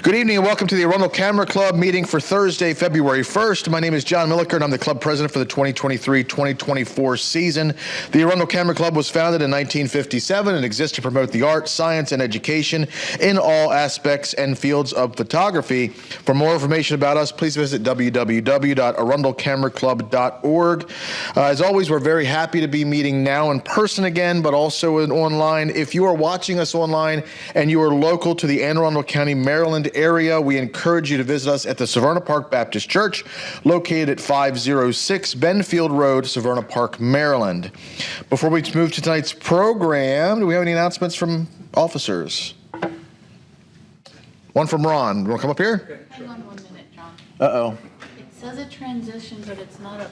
Good evening and welcome to the Arundel Camera Club meeting for Thursday, February 1st. My name is John Milliker and I'm the club president for the 2023-2024 season. The Arundel Camera Club was founded in 1957 and exists to promote the art, science, and education in all aspects and fields of photography. For more information about us, please visit www.arundelcameraclub.org. As always, we're very happy to be meeting now in person again, but also online. If you are watching us online and you are local to the Anne Arundel County, Maryland area, we encourage you to visit us at the Severna Park Baptist Church, located at 506 Benfield Road, Severna Park, Maryland. Before we move to tonight's program, do we have any announcements from officers? One from Ron. You want to come up here? Hang on 1 minute, John. Uh-oh. It says a transition, but it's not a...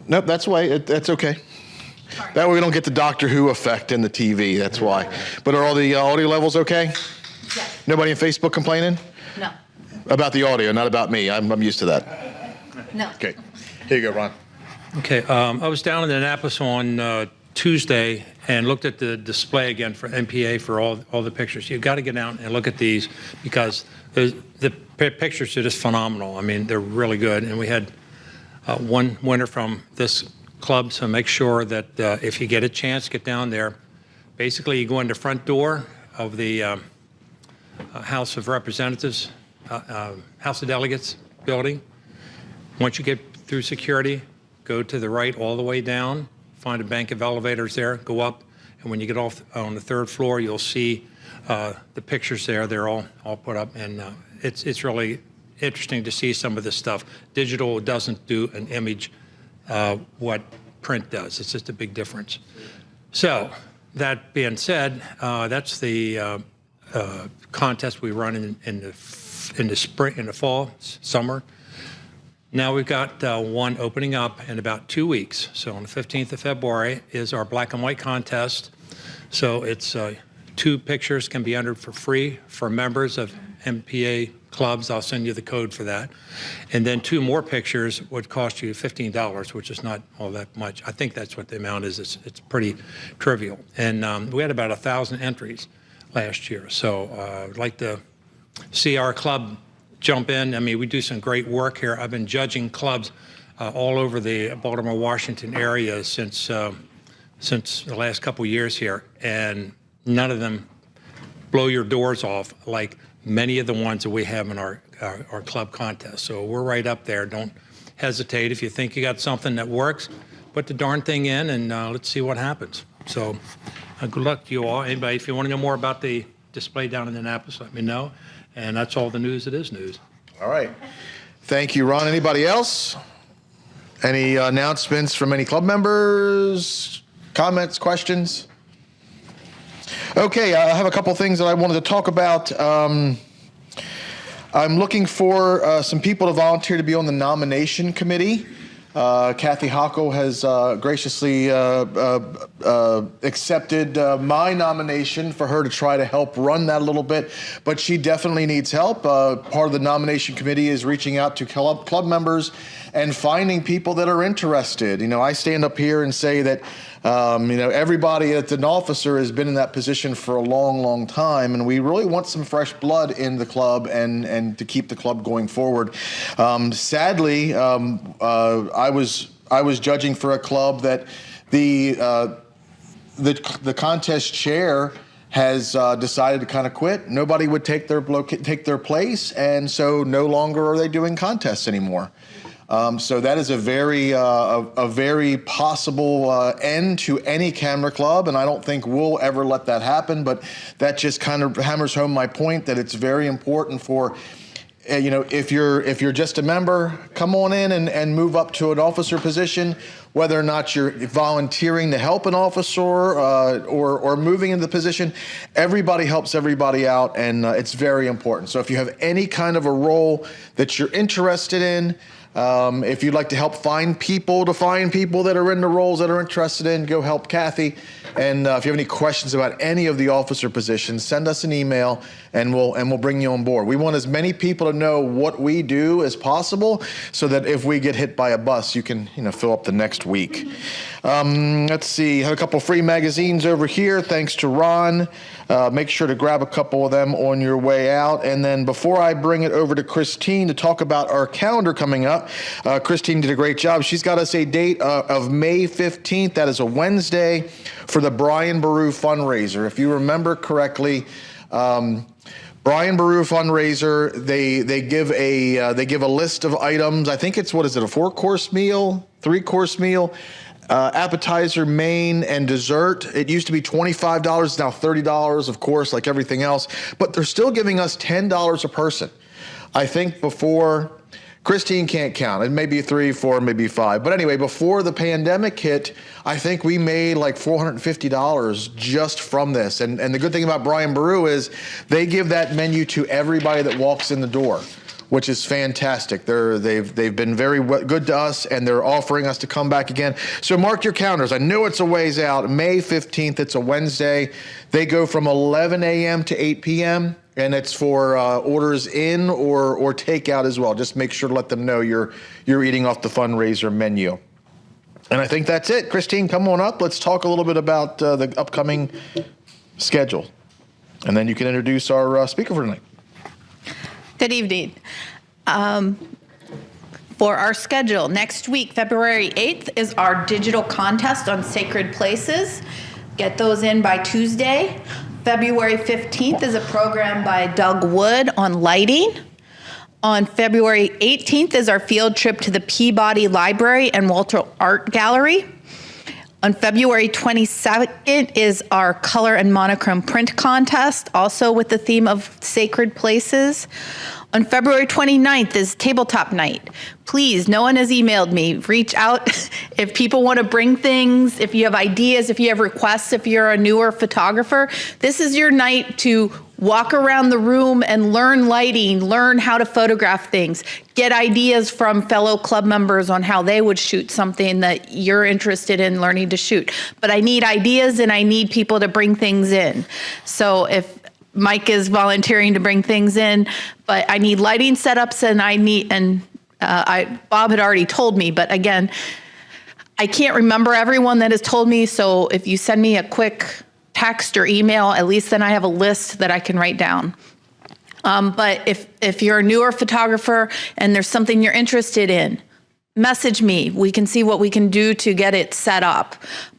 Nope, that's why. That's okay. Sorry. That way we don't get the Doctor Who effect in the TV, that's why. But are all the audio levels okay? Yes. Nobody on Facebook complaining? No. About the audio, not about me. I'm used to that. No. Okay. Here you go, Ron. Okay, I was down in Annapolis on Tuesday and looked at the display again for MPA for all the pictures. You've got to get out and look at these because the pictures are just phenomenal. I mean, they're really good. And we had one winner from this club, so make sure that if you get a chance, get down there. Basically, you go in the front door of the House of Representatives, House of Delegates building. Once you get through security, go to the right all the way down, find a bank of elevators there, go up, and when you get off on the third floor, you'll see the pictures there. They're all put up, and it's really interesting to see some of this stuff. Digital doesn't do an image what print does. It's just a big difference. So that being said, that's the contest we run in the spring, in the fall, summer. Now we've got one opening up in about 2 weeks. So on the 15th of February is our black and white contest. So it's 2 pictures can be entered for free for members of MPA clubs. I'll send you the code for that. And then 2 more pictures would cost you $15, which is not all that much. I think that's what the amount is. It's pretty trivial. And we had about 1,000 entries last year. So I'd like to see our club jump in. I mean, we do some great work here. I've been judging clubs all over the Baltimore, Washington area since the last couple years here, and none of them blow your doors off like many of the ones that we have in our club contest. So we're right up there. Don't hesitate. If you think you got something that works, put the darn thing in and let's see what happens. So good luck to you all. Anybody, if you want to know more about the display down in Annapolis, let me know. And that's all the news that is news. All right. Thank you, Ron. Anybody else? Any announcements from any club members? Comments, questions? Okay, I have a couple things that I wanted to talk about. I'm looking for some people to volunteer to be on the nomination committee. Kathy Hockel has graciously accepted my nomination for her to try to help run that a little bit, but she definitely needs help. Part of the nomination committee is reaching out to club members and finding people that are interested. You know, I stand up here and say that everybody that's an officer has been in that position for a long, long time, and we really want some fresh blood in the club and to keep the club going forward. Sadly, I was judging for a club that the contest chair has decided to kind of quit. Nobody would take their place, and so no longer are they doing contests anymore. So that is a very possible end to any camera club, and I don't think we'll ever let that happen. But that just kind of hammers home my point that it's very important for, if you're just a member, come on in and move up to an officer position. Whether or not you're volunteering to help an officer or moving into the position, everybody helps everybody out, and it's very important. So if you have any kind of a role that you're interested in, If you'd like to help find people that are in the roles that are interested in, go help Kathy. And if you have any questions about any of the officer positions, send us an email and we'll bring you on board. We want as many people to know what we do as possible so that if we get hit by a bus, you can fill up the next week. Let's see, have a couple free magazines over here. Thanks to Ron. Make sure to grab a couple of them on your way out. And then before I bring it over to Christine to talk about our calendar coming up, Christine did a great job. She's got us a date of May 15th. That is a Wednesday for the Brian Baru fundraiser. If you remember correctly, Brian Baru fundraiser, they give a list of items. I think it's, a 4-course meal, 3-course meal, appetizer, main, and dessert. It used to be $25, it's now $30, of course, like everything else. But they're still giving us $10 a person. I think before, Christine can't count. It may be 3, 4, maybe 5. But anyway, before the pandemic hit, I think we made like $450 just from this. And the good thing about Brian Baru is they give that menu to everybody that walks in the door, which is fantastic. They've been very good to us, and they're offering us to come back again. So mark your calendars. I know it's a ways out. May 15th, it's a Wednesday. They go from 11 a.m. to 8 p.m., and it's for orders in or takeout as well. Just make sure to let them know you're eating off the fundraiser menu. And I think that's it. Christine, come on up. Let's talk a little bit about the upcoming schedule. And then you can introduce our speaker for tonight. Good evening. For our schedule, next week, February 8th, is our digital contest on sacred places. Get those in by Tuesday. February 15th is a program by Doug Wood on lighting. On February 18th is our field trip to the Peabody Library and Walter Art Gallery. On February 22nd is our color and monochrome print contest, also with the theme of sacred places. On February 29th is tabletop night. Please, no one has emailed me. Reach out if people want to bring things, if you have ideas, if you have requests, if you're a newer photographer. This is your night to walk around the room and learn lighting, learn how to photograph things, get ideas from fellow club members on how they would shoot something that you're interested in learning to shoot. But I need ideas and I need people to bring things in. So if Mike is volunteering to bring things in, but I need lighting setups and Bob had already told me, but again, I can't remember everyone that has told me. So if you send me a quick text or email, at least then I have a list that I can write down. But if you're a newer photographer and there's something you're interested in, message me. We can see what we can do to get it set up.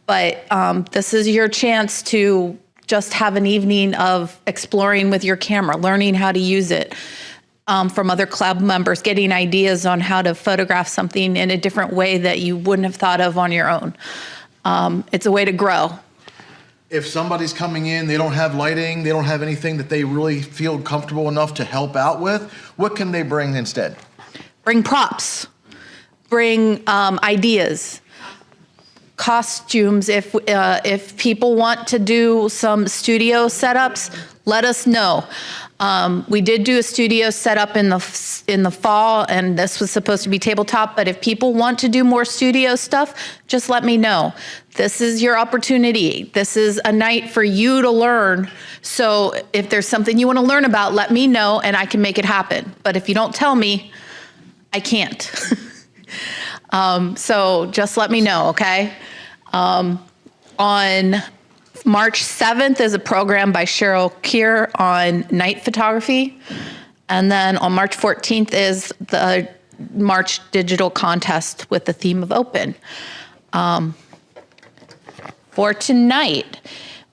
But this is your chance to just have an evening of exploring with your camera, learning how to use it from other club members, getting ideas on how to photograph something in a different way that you wouldn't have thought of on your own. It's a way to grow. If somebody's coming in, they don't have lighting, they don't have anything that they really feel comfortable enough to help out with, what can they bring instead? Bring props, bring ideas, costumes. If people want to do some studio setups, let us know. We did do a studio setup in the fall, and this was supposed to be tabletop, but if people want to do more studio stuff, just let me know. This is your opportunity. This is a night for you to learn. So if there's something you want to learn about, let me know and I can make it happen. But if you don't tell me, I can't. So just let me know, okay? On March 7th is a program by Cheryl Keir on night photography. And then on March 14th is the March digital contest with the theme of open. For tonight,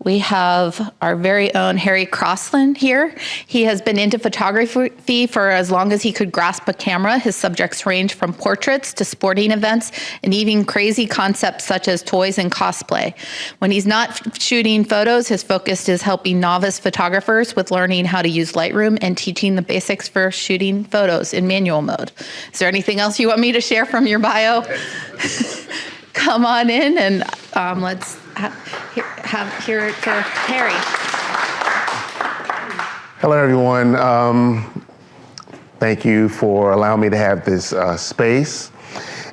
we have our very own Harry Crosland here. He has been into photography for as long as he could grasp a camera. His subjects range from portraits to sporting events and even crazy concepts such as toys and cosplay. When he's not shooting photos, his focus is helping novice photographers with learning how to use Lightroom and teaching the basics for shooting photos in manual mode. Is there anything else you want me to share from your bio? Come on in and let's hear it for Harry. Hello, everyone. Thank you for allowing me to have this space.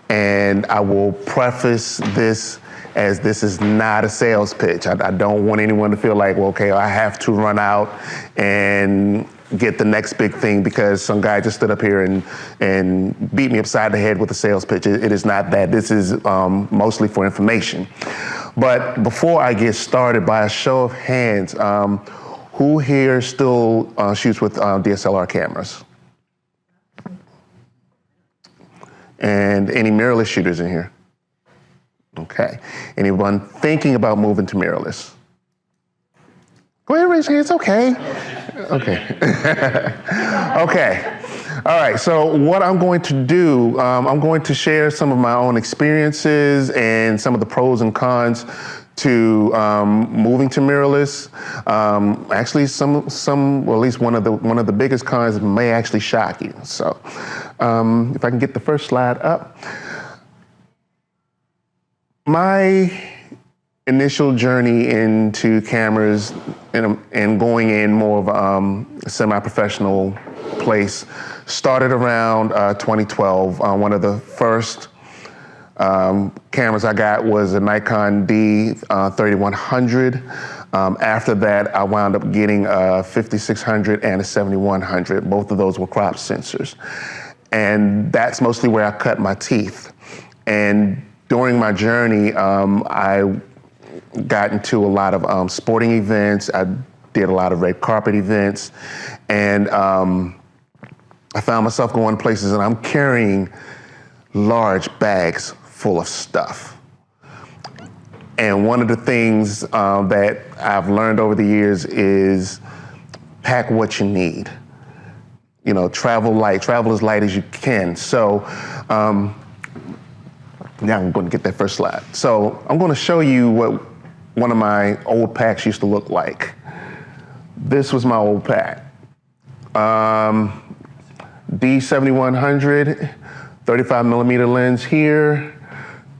And I will preface this as this is not a sales pitch. I don't want anyone to feel like, well, okay, I have to run out and get the next big thing because some guy just stood up here and beat me upside the head with a sales pitch. It is not that. This is mostly for information. But before I get started, by a show of hands, who here still shoots with DSLR cameras? And any mirrorless shooters in here? Okay. Anyone thinking about moving to mirrorless? Go ahead and raise your hands. Okay. Okay. Okay. All right. So what I'm going to do, I'm going to share some of my own experiences and some of the pros and cons to moving to mirrorless. Actually, well, at least one of the biggest cons may actually shock you. So, if I can get the first slide up. My initial journey into cameras and going in more of a semi-professional place started around 2012. One of the first cameras I got was a Nikon D3100. After that, I wound up getting a 5600 and a 7100. Both of those were crop sensors. And that's mostly where I cut my teeth. And during my journey, I got into a lot of sporting events. I did a lot of red carpet events. And I found myself going places and I'm carrying large bags full of stuff. And one of the things that I've learned over the years is pack what you need. You know, travel light, travel as light as you can. So now I'm going to get that first slide. So I'm going to show you what one of my old packs used to look like. This was my old pack. D7100, 35 millimeter lens here,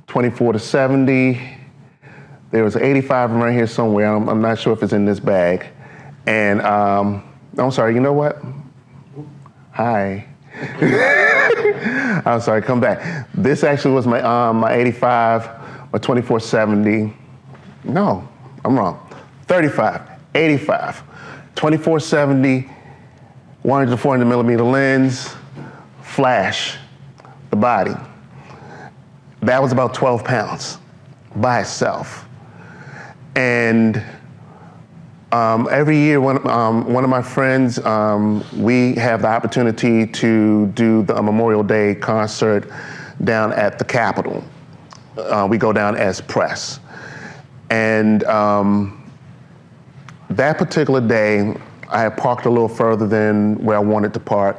24 to 70. There was an 85 right here somewhere. I'm not sure if it's in this bag. And I'm sorry, you know what? Hi. I'm sorry, come back. This actually was my 85, my 2470. No, I'm wrong. 35, 85, 2470, 100 to 400 millimeter lens, flash, the body. That was about 12 pounds by itself. And every year, one of my friends, we have the opportunity to do the Memorial Day concert down at the Capitol. We go down as press. And that particular day, I had parked a little further than where I wanted to park.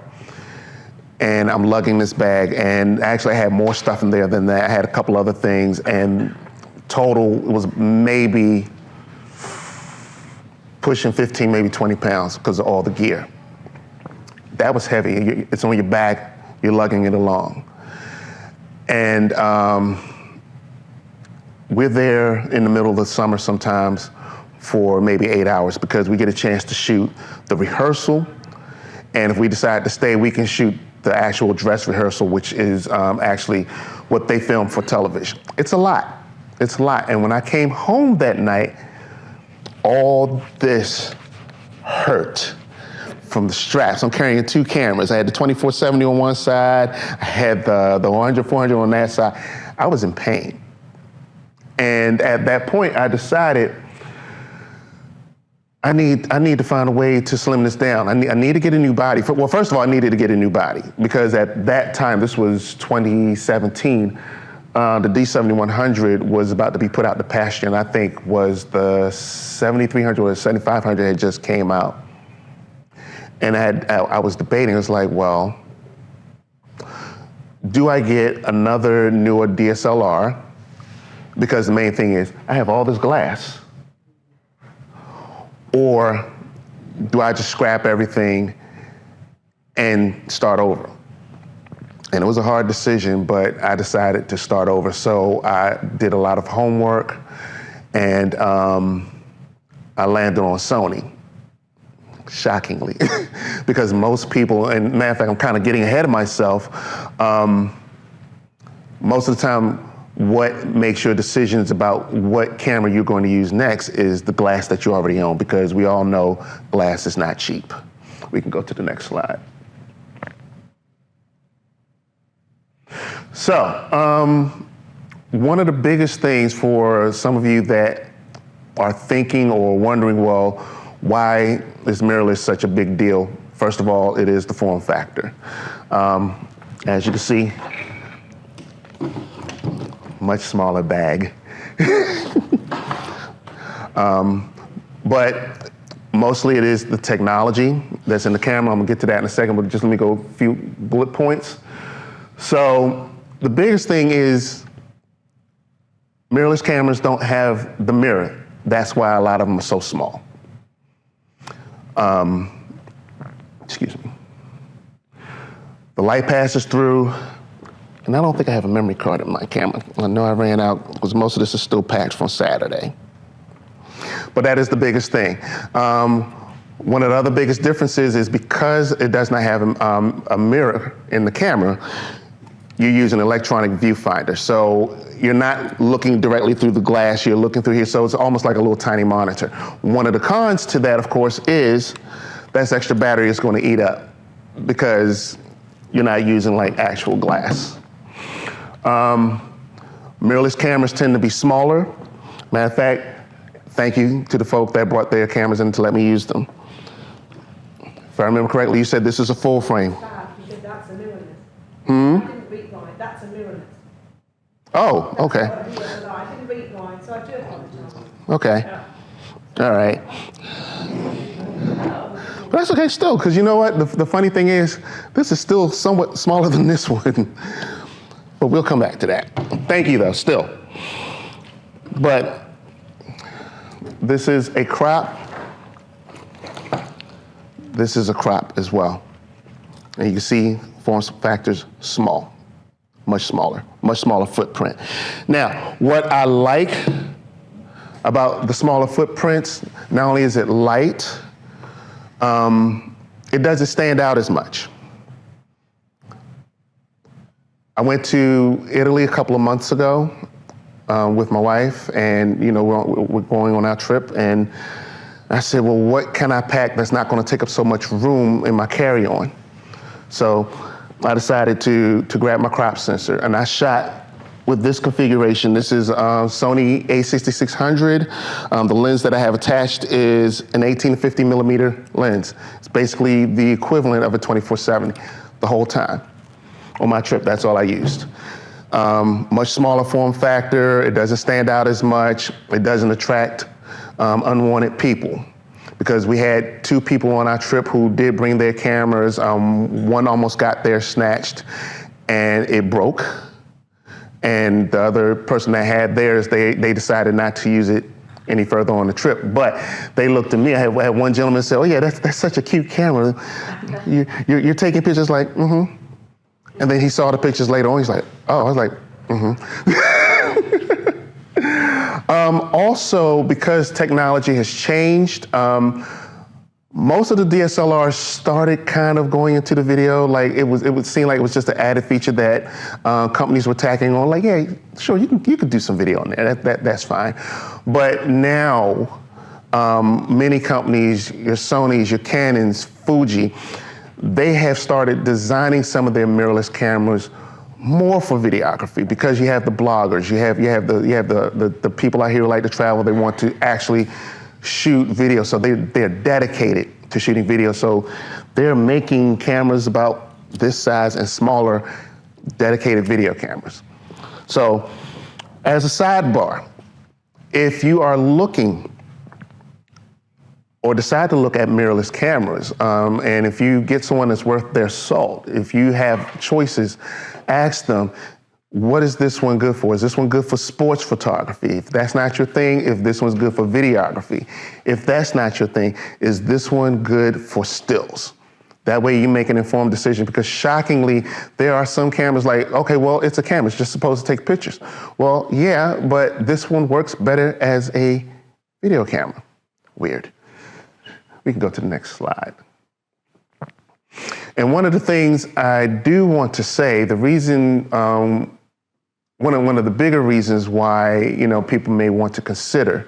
And I'm lugging this bag, and actually I had more stuff in there than that. I had a couple other things, and total it was maybe pushing 15, maybe 20 pounds because of all the gear. That was heavy. It's on your back, you're lugging it along. And we're there in the middle of the summer sometimes for maybe 8 hours because we get a chance to shoot the rehearsal. And if we decide to stay, we can shoot the actual dress rehearsal, which is actually what they film for television. It's a lot. It's a lot. And when I came home that night, all this hurt from the straps. I'm carrying two cameras. I had the 2470 on one side. I had the 100, 400 on that side. I was in pain. And at that point, I decided I need to find a way to slim this down. I need to get a new body. Well, first of all, I needed to get a new body because at that time, this was 2017, the D7100 was about to be put out to pasture, and I think was the 7300 or the 7500 had just came out. And I was debating, it was like, well, do I get another newer DSLR? Because the main thing is, I have all this glass. Or do I just scrap everything and start over? And it was a hard decision, but I decided to start over. So I did a lot of homework, and I landed on Sony. shockingly, because most people, and matter of fact, I'm kind of getting ahead of myself, most of the time, what makes your decisions about what camera you're going to use next is the glass that you already own, because we all know glass is not cheap. We can go to the next slide. So, one of the biggest things for some of you that are thinking or wondering, well, why is mirrorless such a big deal? First of all, it is the form factor. As you can see, much smaller bag. But mostly it is the technology that's in the camera. I'm gonna get to that in a second, but just let me go a few bullet points. So the biggest thing is mirrorless cameras don't have the mirror. That's why a lot of them are so small. Excuse me. The light passes through, and I don't think I have a memory card in my camera. I know I ran out because most of this is still packed from Saturday. But that is the biggest thing. One of the other biggest differences is because it does not have a mirror in the camera, you use an electronic viewfinder. So you're not looking directly through the glass, you're looking through here, so it's almost like a little tiny monitor. One of the cons to that, of course, is that extra battery is going to eat up because you're not using like actual glass. Mirrorless cameras tend to be smaller. Matter of fact, thank you to the folk that brought their cameras in to let me use them. If I remember correctly, you said this is a full frame. Because that's a mirrorless. I didn't read line, that's a mirrorless. Oh, okay. I didn't read line, so I do apologize. Okay. Yeah. All right. But that's okay still, because you know what? The funny thing is, this is still somewhat smaller than this one. But we'll come back to that. Thank you, though, still. But this is a crop. This is a crop as well. And you can see form factors small, much smaller footprint. Now, what I like about the smaller footprints, not only is it light, it doesn't stand out as much. I went to Italy a couple of months ago with my wife, and you know we're going on our trip, and I said, well, what can I pack that's not going to take up so much room in my carry-on? So I decided to grab my crop sensor, and I shot with this configuration. This is Sony a6600. The lens that I have attached is an 18 to 50 millimeter lens. It's basically the equivalent of a 24-70 the whole time. On my trip, that's all I used. Much smaller form factor. It doesn't stand out as much. It doesn't attract unwanted people, because we had 2 people on our trip who did bring their cameras. One almost got theirs snatched and it broke. And the other person that had theirs, they decided not to use it any further on the trip. But they looked at me. I had one gentleman say, oh yeah, that's such a cute camera. You're taking pictures like, mm-hmm. And then he saw the pictures later on. He's like, oh, I was like, mm-hmm. Also, because technology has changed, most of the DSLRs started kind of going into the video. Like it would seem like it was just an added feature that companies were tacking on. Like, yeah, sure, you could do some video on there. That's fine. But now, many companies, your Sonys, your Canons, Fuji, they have started designing some of their mirrorless cameras more for videography, because you have the bloggers, you have the people out here who like to travel. They want to actually shoot video, so they're dedicated to shooting video. So they're making cameras about this size and smaller, dedicated video cameras. So as a sidebar, if you are looking or decide to look at mirrorless cameras, and if you get someone that's worth their salt, if you have choices, ask them, what is this one good for? Is this one good for sports photography? If that's not your thing, if this one's good for videography. If that's not your thing, is this one good for stills? That way you make an informed decision, because shockingly, there are some cameras like, okay, well, it's a camera, it's just supposed to take pictures. Well, yeah, but this one works better as a video camera. Weird. We can go to the next slide. And one of the things I do want to say, the reason, one of the bigger reasons why people may want to consider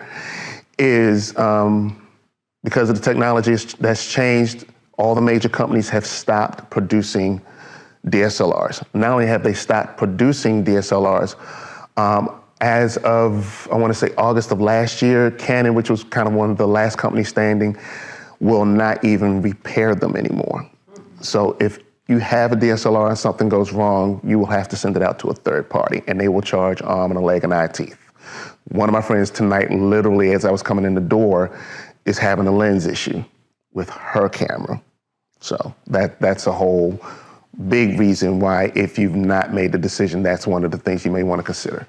is because of the technology that's changed. All the major companies have stopped producing DSLRs. Not only have they stopped producing DSLRs, as of, I want to say August of last year, Canon, which was kind of one of the last companies standing, will not even repair them anymore. So if you have a DSLR and something goes wrong, you will have to send it out to a third party, and they will charge arm and a leg and eye teeth. One of my friends tonight, literally as I was coming in the door, is having a lens issue with her camera. So that's a whole big reason why, if you've not made the decision, that's one of the things you may want to consider.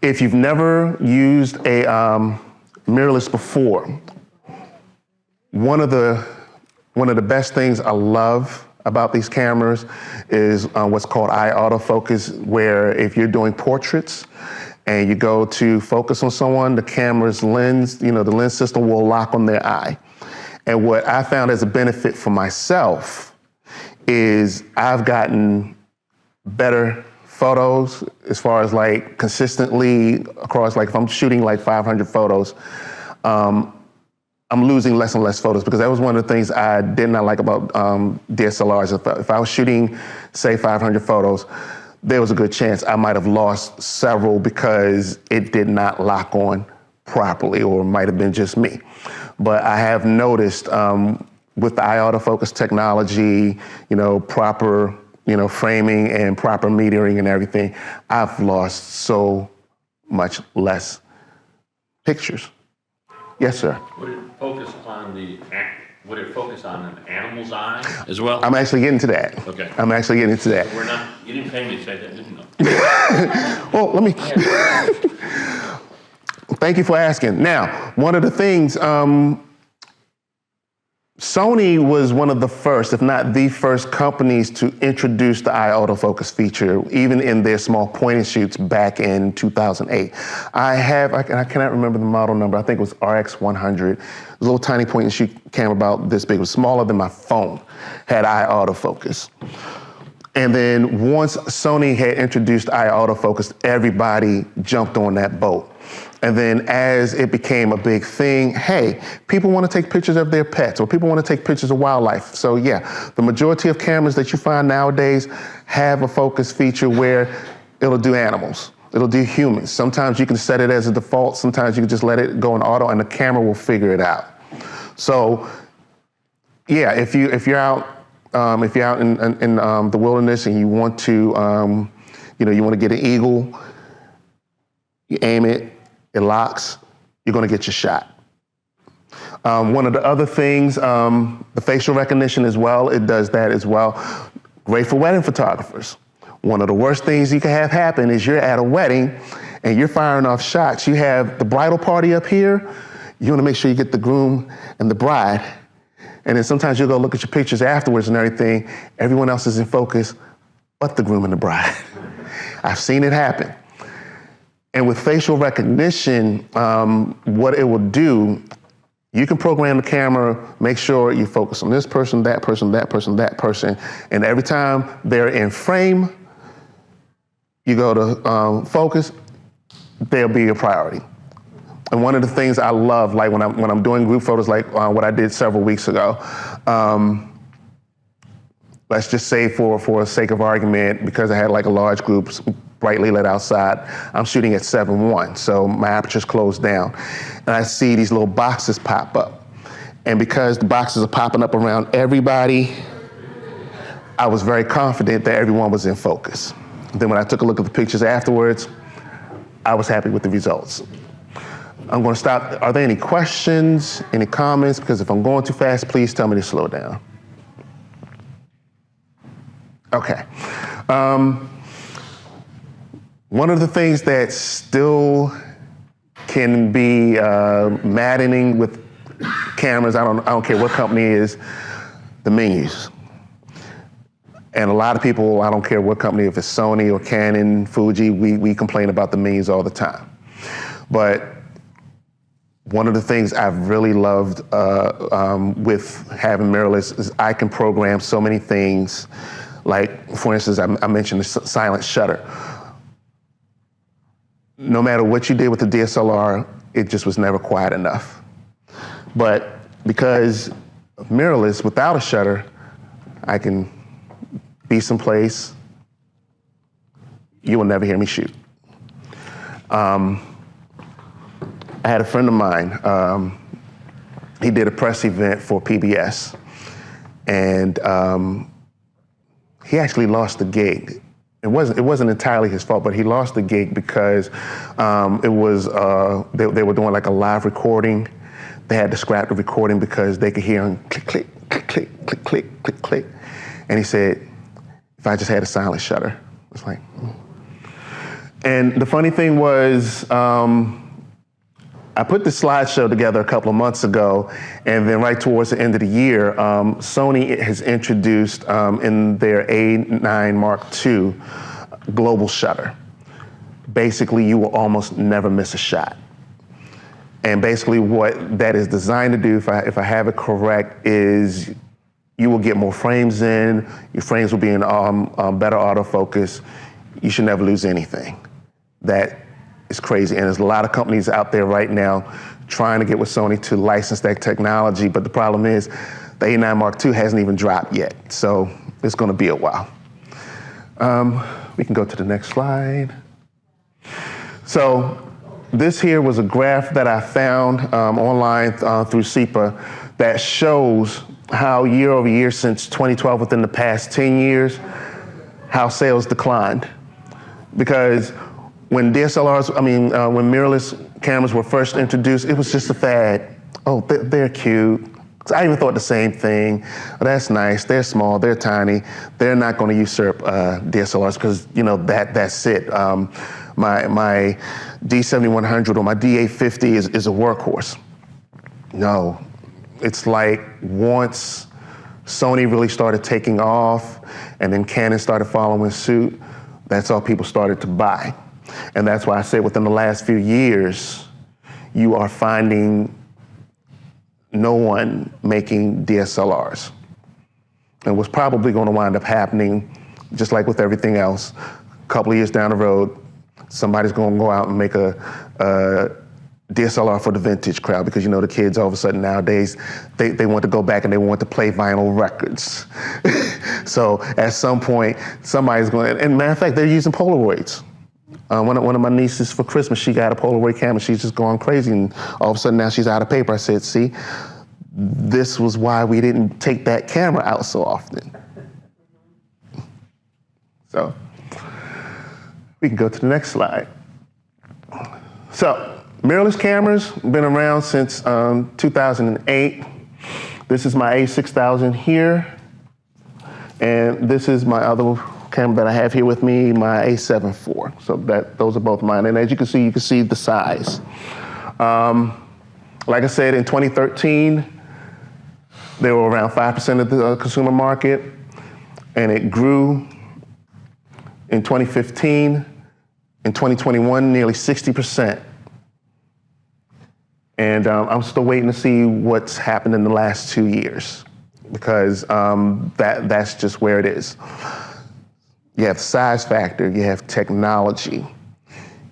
If you've never used a mirrorless before, one of the best things I love about these cameras is what's called eye autofocus, where if you're doing portraits and you go to focus on someone, the camera's lens, the lens system will lock on their eye. And what I found as a benefit for myself is I've gotten better photos as far as like consistently across, like if I'm shooting like 500 photos, I'm losing less and less photos, because that was one of the things I did not like about DSLRs. If I was shooting, say, 500 photos, there was a good chance I might have lost several because it did not lock on properly, or it might have been just me. But I have noticed with the eye autofocus technology, proper, framing and proper metering and everything, I've lost so much less pictures. Yes, sir. Would it focus on an animal's eye as well? I'm actually getting to that. Okay. I'm actually getting to that. You didn't pay me to say that, didn't you? Well, let me. Thank you for asking. Now, one of the things, Sony was one of the first, if not the first, companies to introduce the eye autofocus feature, even in their small point and shoots back in 2008. I cannot remember the model number. I think it was RX100. A little tiny point and shoot camera about this big. It was smaller than my phone, had eye autofocus. And then once Sony had introduced eye autofocus, everybody jumped on that boat. And then as it became a big thing, hey, people want to take pictures of their pets, or people want to take pictures of wildlife. So yeah, the majority of cameras that you find nowadays have a focus feature where it'll do animals, it'll do humans. Sometimes you can set it as a default, sometimes you can just let it go in auto and the camera will figure it out. So yeah, if you're out in the wilderness and you want to, you want to get an eagle, you aim it, it locks, you're gonna get your shot. One of the other things, the facial recognition as well, it does that as well. Great for wedding photographers. One of the worst things you can have happen is you're at a wedding and you're firing off shots. You have the bridal party up here, you wanna make sure you get the groom and the bride, and then sometimes you'll go look at your pictures afterwards and everything, everyone else is in focus but the groom and the bride. I've seen it happen. And with facial recognition, what it will do, you can program the camera, make sure you focus on this person, that person, that person, that person, and every time they're in frame, you go to focus, they'll be your priority. And one of the things I love, like when I'm doing group photos, like what I did several weeks ago, let's just say for the sake of argument, because I had like a large group, brightly lit outside, I'm shooting at 7:1, so my aperture's closed down. And I see these little boxes pop up. And because the boxes are popping up around everybody, I was very confident that everyone was in focus. Then when I took a look at the pictures afterwards, I was happy with the results. I'm gonna stop. Are there any questions, any comments? Because if I'm going too fast, please tell me to slow down. Okay. One of the things that still can be maddening with cameras, I don't care what company it is, the menus. And a lot of people, I don't care what company, if it's Sony or Canon, Fuji, we complain about the menus all the time. But One of the things I've really loved with having Mirrorless is I can program so many things. Like, for instance, I mentioned the silent shutter. No matter what you did with the DSLR, it just was never quiet enough. But because of Mirrorless, without a shutter, I can be someplace, you will never hear me shoot. I had a friend of mine, he did a press event for PBS, and he actually lost the gig. It wasn't entirely his fault, but he lost the gig because they were doing like a live recording. They had to scrap the recording because they could hear him click, click, click, click, click, click, click, click. And he said, if I just had a silent shutter. It's like, And the funny thing was, I put this slideshow together a couple of months ago, and then right towards the end of the year, Sony has introduced in their A9 Mark II global shutter. Basically, you will almost never miss a shot. And basically what that is designed to do, if I have it correct, is you will get more frames in, your frames will be in better autofocus, you should never lose anything. That is crazy, and there's a lot of companies out there right now trying to get with Sony to license that technology, but the problem is the A9 Mark II hasn't even dropped yet, so it's gonna be a while. We can go to the next slide. So this here was a graph that I found online through SEPA that shows how year over year since 2012, within the past 10 years, how sales declined. Because when DSLRs, when mirrorless cameras were first introduced, it was just a fad. Oh, they're cute. I even thought the same thing. Oh, that's nice, they're small, they're tiny. They're not gonna usurp DSLRs because, that's it. My D7100 or my D850 is a workhorse. No, it's like once Sony really started taking off and then Canon started following suit, that's all people started to buy. And that's why I say within the last few years, you are finding no one making DSLRs. And what's probably gonna wind up happening, just like with everything else, a couple of years down the road, somebody's gonna go out and make a DSLR for the vintage crowd, because the kids all of a sudden nowadays, they want to go back and they want to play vinyl records. So at some point, somebody's going, and matter of fact, they're using Polaroids. One of my nieces for Christmas, she got a Polaroid camera. She's just going crazy, and all of a sudden now she's out of paper. I said, see, this was why we didn't take that camera out so often. So we can go to the next slide. So mirrorless cameras been around since 2008. This is my A6000 here, and this is my other camera that I have here with me, my A7 IV. So those are both mine. And as you can see the size. Like I said, in 2013, they were around 5% of the consumer market, and it grew in 2015. In 2021, nearly 60%. And I'm still waiting to see what's happened in the last 2 years, because that's just where it is. You have size factor, you have technology,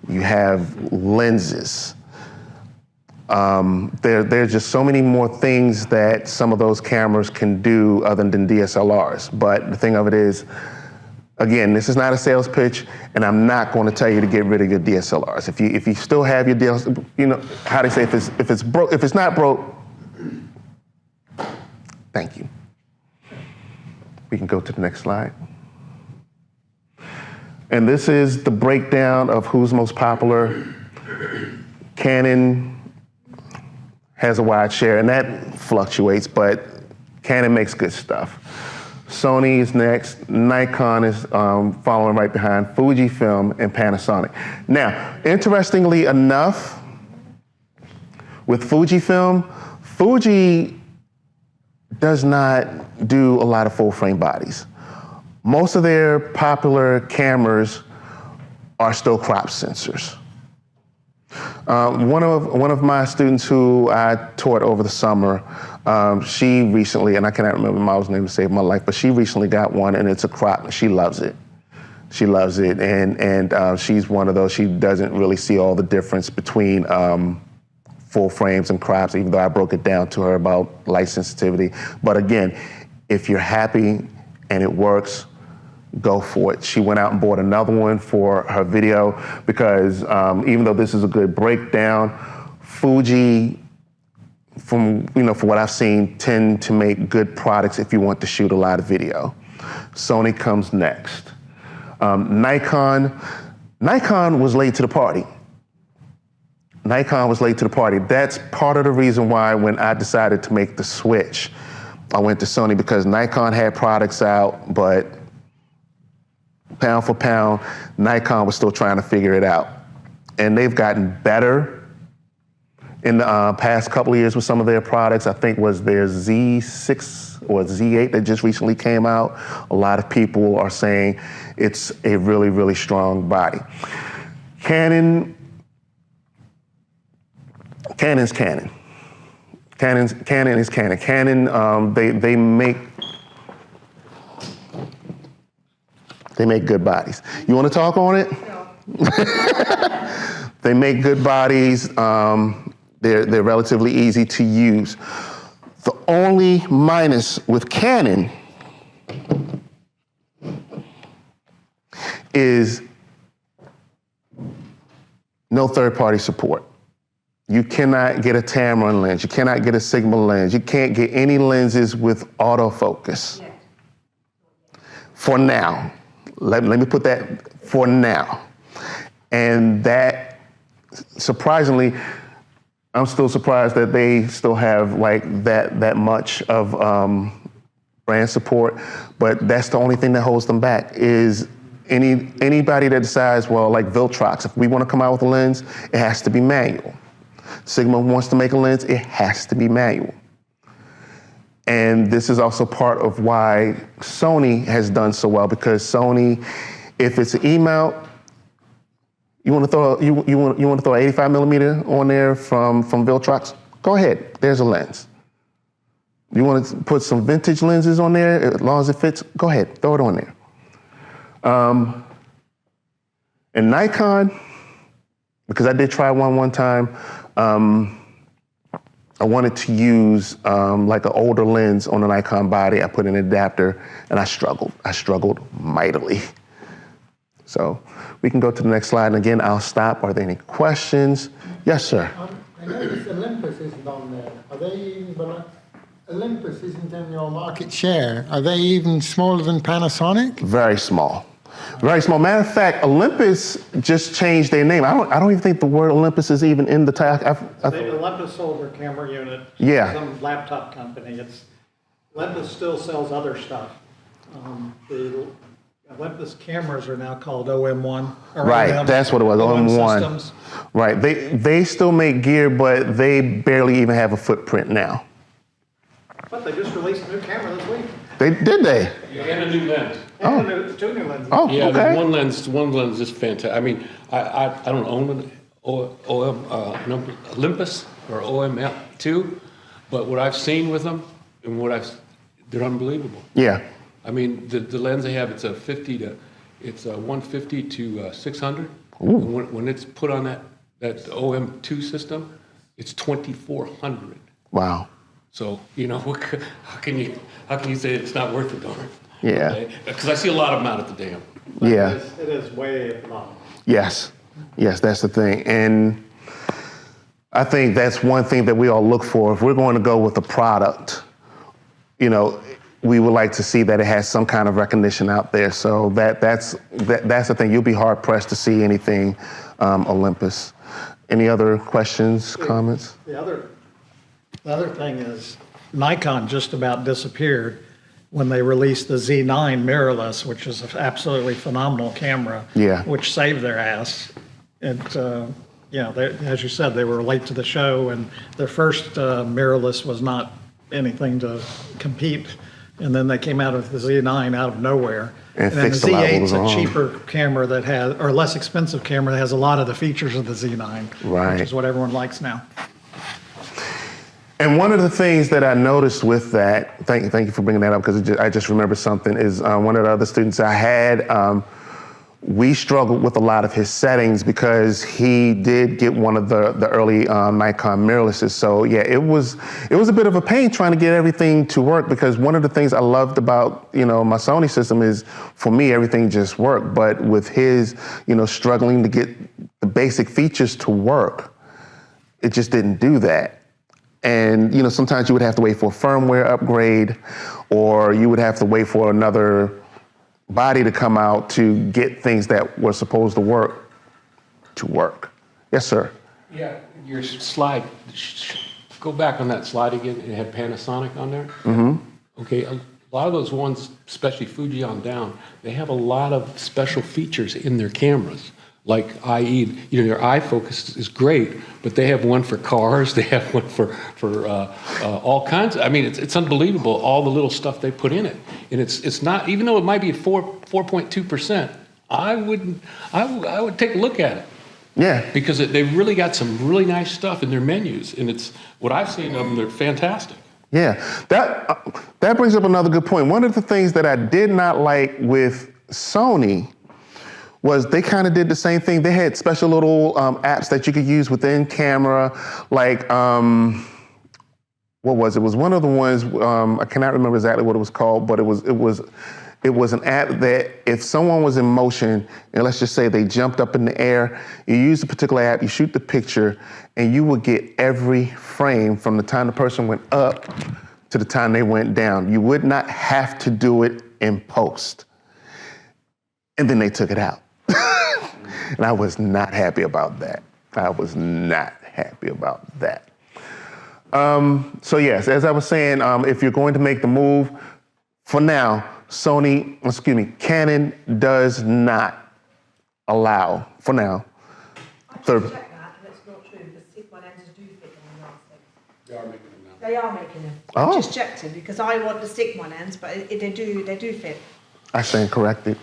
you have lenses. There's just so many more things that some of those cameras can do other than DSLRs. But the thing of it is, again, this is not a sales pitch, and I'm not going to tell you to get rid of your DSLRs. If you still have your DSLRs, how they say, if it's not broke, thank you. We can go to the next slide. And this is the breakdown of who's most popular. Canon has a wide share, and that fluctuates, but Canon makes good stuff. Sony is next, Nikon is following right behind, Fujifilm and Panasonic. Now, interestingly enough, with Fujifilm, Fuji does not do a lot of full frame bodies. Most of their popular cameras are still crop sensors. One of my students who I taught over the summer, she recently, and I cannot remember the model's name to save my life, but she recently got one, and it's a crop, and she loves it. She loves it, and she's one of those, she doesn't really see all the difference between full frames and crops, even though I broke it down to her about light sensitivity. But again, if you're happy and it works, go for it. She went out and bought another one for her video because even though this is a good breakdown, Fuji, from what I've seen, tend to make good products if you want to shoot a lot of video. Sony comes next. Nikon was late to the party. Nikon was late to the party. That's part of the reason why when I decided to make the switch, I went to Sony, because Nikon had products out, but pound for pound, Nikon was still trying to figure it out. And they've gotten better in the past couple of years with some of their products. I think was their Z6 or Z8 that just recently came out. A lot of people are saying it's a really, really strong body. Canon's Canon. Canon is Canon. Canon, they make good bodies. You want to talk on it? No. They make good bodies. They're relatively easy to use. The only minus with Canon is no third-party support. You cannot get a Tamron lens. You cannot get a Sigma lens. You can't get any lenses with autofocus. For now. Let me put that for now. And that, surprisingly, I'm still surprised that they still have like that much of brand support, but that's the only thing that holds them back is anybody that decides, well, like Viltrox, if we want to come out with a lens, it has to be manual. Sigma wants to make a lens, it has to be manual. And this is also part of why Sony has done so well, because Sony, if it's an E-mount, you want to throw an 85 millimeter on there from Viltrox, go ahead, there's a lens. You want to put some vintage lenses on there, as long as it fits, go ahead, throw it on there. And Nikon, because I did try one time, I wanted to use like an older lens on a Nikon body. I put an adapter and I struggled mightily. So we can go to the next slide. And again, I'll stop. Are there any questions? Yes, sir. I noticed Olympus isn't on there. Are they even, Olympus isn't in your market share. Are they even smaller than Panasonic? Very small. Very small. Matter of fact, Olympus just changed their name. I don't even think the word Olympus is even in the tag. Olympus sold their camera unit. Yeah. Some laptop company. Olympus still sells other stuff. The Olympus cameras are now called OM1. Right, OM, that's what it was, OM1. Systems. Right, they still make gear, but they barely even have a footprint now. But they just released a new camera this week. Did they? And a new lens. And two new lenses. Oh, Yeah, okay. one lens is fantastic. I mean, I don't own an Olympus or OM2, but what I've seen with them and they're unbelievable. Yeah. I mean, the lens they have, it's a 150 to 600. And when it's put on that OM2 system, it's 2400. Wow. So, how can you say it's not worth it, darn? Yeah. Because I see a lot of them out at the dam. Yeah. It is way at the bottom. Yes, that's the thing. And I think that's one thing that we all look for. If we're going to go with a product, we would like to see that it has some kind of recognition out there. So that's the thing. You'll be hard pressed to see anything Olympus. Any other questions, comments? The other thing is Nikon just about disappeared when they released the Z9 mirrorless, which is an absolutely phenomenal camera, Yeah. which saved their ass. And, as you said, they were late to the show, and their first mirrorless was not anything to compete. And then they came out with the Z9 out of nowhere. And then the fix a lot of what Z8's was a wrong. cheaper camera that has, or less expensive camera that has a lot of the features of the Z9, Right. which is what everyone likes now. And one of the things that I noticed with that, thank you for bringing that up, because I just remembered something, is one of the other students I had, we struggled with a lot of his settings because he did get one of the early Nikon mirrorlesses. So yeah, it was a bit of a pain trying to get everything to work, because one of the things I loved about, my Sony system is, for me, everything just worked. But with his, struggling to get the basic features to work, it just didn't do that. And, sometimes you would have to wait for a firmware upgrade, or you would have to wait for another body to come out to get things that were supposed to work. Yes, sir. Yeah, your slide, go back on that slide again. It had Panasonic on there. Mm-hmm. Okay, a lot of those ones, especially Fuji on down, they have a lot of special features in their cameras. Like, i.e., your iFocus is great, but they have one for cars. They have one for all kinds. I mean, it's unbelievable, all the little stuff they put in it. And it's not, even though it might be 4.2%, I would take a look at it. Yeah. Because they really got some really nice stuff in their menus, and it's what I've seen of them. They're fantastic. Yeah, that brings up another good point. One of the things that I did not like with Sony was they kind of did the same thing. They had special little apps that you could use within camera, like, what was it? It was one of the ones, I cannot remember exactly what it was called, but it was an app that if someone was in motion, and let's just say they jumped up in the air, you use the particular app, you shoot the picture, and you would get every frame from the time the person went up to the time they went down. You would not have to do it in post. And then they took it out. And I was not happy about that. So yes, as I was saying, if you're going to make the move, for now, Canon does not allow, for now, I checked that, and it's not true, because Sigma lenses do fit on the last. They are making them now. They are making them. Oh. I just checked it, because I want the Sigma lens, but they do fit. I stand corrected.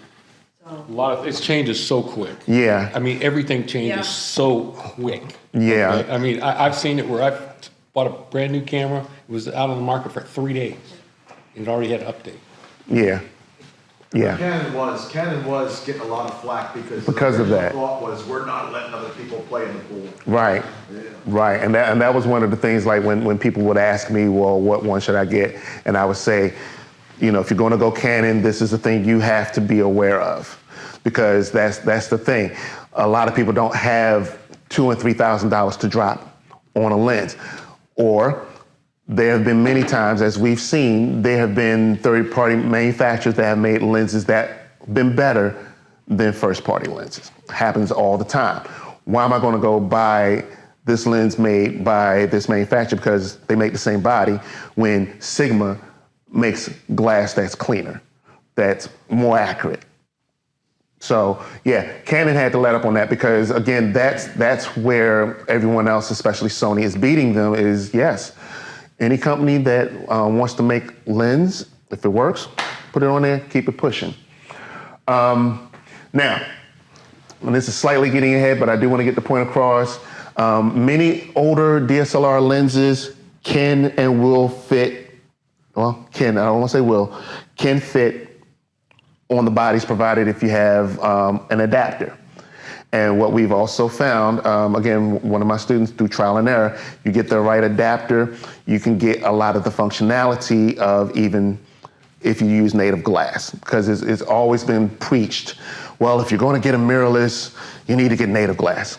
It changes so quick. Yeah. I mean, everything changes Yeah. so quick. Yeah. Okay? I mean, I've seen it where I've bought a brand new camera. It was out on the market for 3 days. It already had an update. Yeah. Yeah. Canon was getting a lot of flack because of that. thought was we're not letting other people play in the pool. Right. Right. And that was one of the things, like when people would ask me, well, what one should I get? And I would say, if you're going to go Canon, this is the thing you have to be aware of, because that's the thing. A lot of people don't have $2,000 and $3,000 to drop on a lens, or there have been many times, as we've seen, there have been third-party manufacturers that have made lenses that have been better than first-party lenses. Happens all the time. Why am I going to go buy this lens made by this manufacturer because they make the same body, when Sigma makes glass that's cleaner, that's more accurate? So yeah, Canon had to let up on that, because again, that's where everyone else, especially Sony, is beating them. Is yes, any company that wants to make lens, if it works, put it on there, keep it pushing. Now, and this is slightly getting ahead, but I do want to get the point across. Many older DSLR lenses can and will fit. Well, I don't want to say will, can fit on the bodies, provided if you have an adapter. And what we've also found, again, one of my students, through trial and error, you get the right adapter, you can get a lot of the functionality of even if you use native glass, because it's always been preached, well, if you're going to get a mirrorless, you need to get native glass.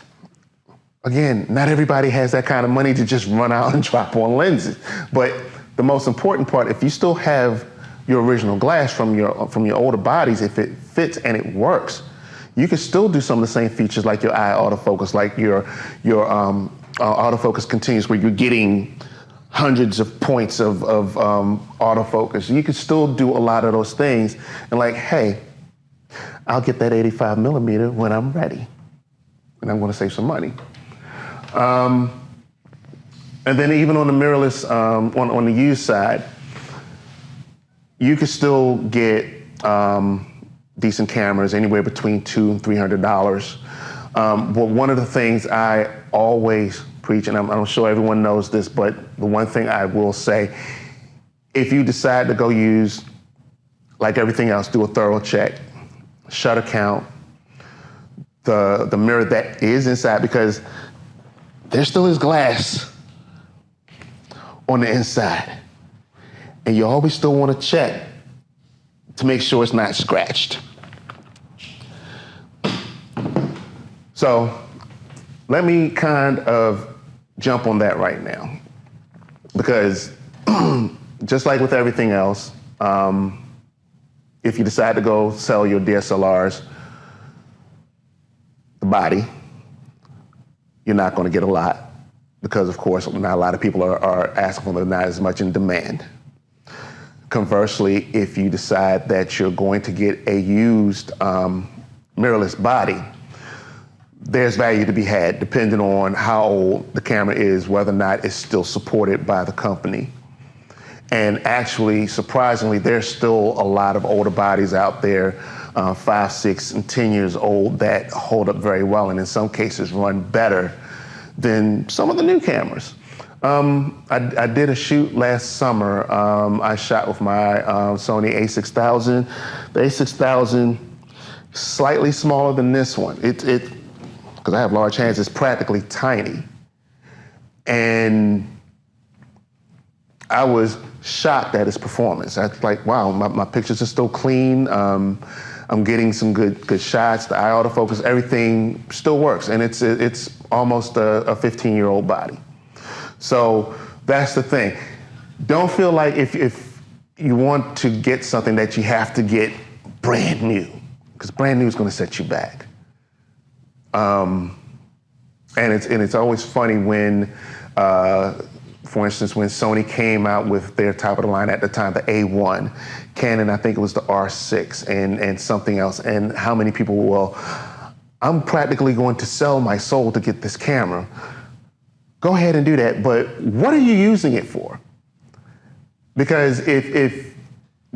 Again, not everybody has that kind of money to just run out and drop on lenses. But the most important part, if you still have your original glass from your older bodies, if it fits and it works, you can still do some of the same features, like your eye autofocus, like your autofocus continuous, where you're getting hundreds of points of autofocus. You can still do a lot of those things, and like, hey, I'll get that 85 millimeter when I'm ready, and I'm going to save some money. And then even on the mirrorless, on the used side, you can still get decent cameras, anywhere between $200 and $300. But one of the things I always preach, and I'm sure everyone knows this, but the one thing I will say, if you decide to go use, like everything else, do a thorough check, shutter count, the mirror that is inside, because there still is glass on the inside. And you always still want to check to make sure it's not scratched. So let me kind of jump on that right now, because just like with everything else, if you decide to go sell your DSLRs, the body, you're not going to get a lot, because of course not a lot of people are asking for them, not as much in demand. Conversely, if you decide that you're going to get a used mirrorless body, there's value to be had depending on how old the camera is, whether or not it's still supported by the company. And actually, surprisingly, there's still a lot of older bodies out there, 5, 6, and 10 years old, that hold up very well, and in some cases run better than some of the new cameras. I did a shoot last summer. I shot with my Sony a6000. The a6000, slightly smaller than this one. Because I have large hands, it's practically tiny. And I was shocked at its performance. I was like, wow, my pictures are still clean. I'm getting some good shots. The eye autofocus, everything still works. And it's almost a 15-year-old body. So that's the thing. Don't feel like if you want to get something that you have to get brand new, because brand new is going to set you back. And it's always funny when, for instance, when Sony came out with their top of the line at the time, the A1, Canon, I think it was the R6 and something else, and how many people were, well, I'm practically going to sell my soul to get this camera. Go ahead and do that, but what are you using it for? Because if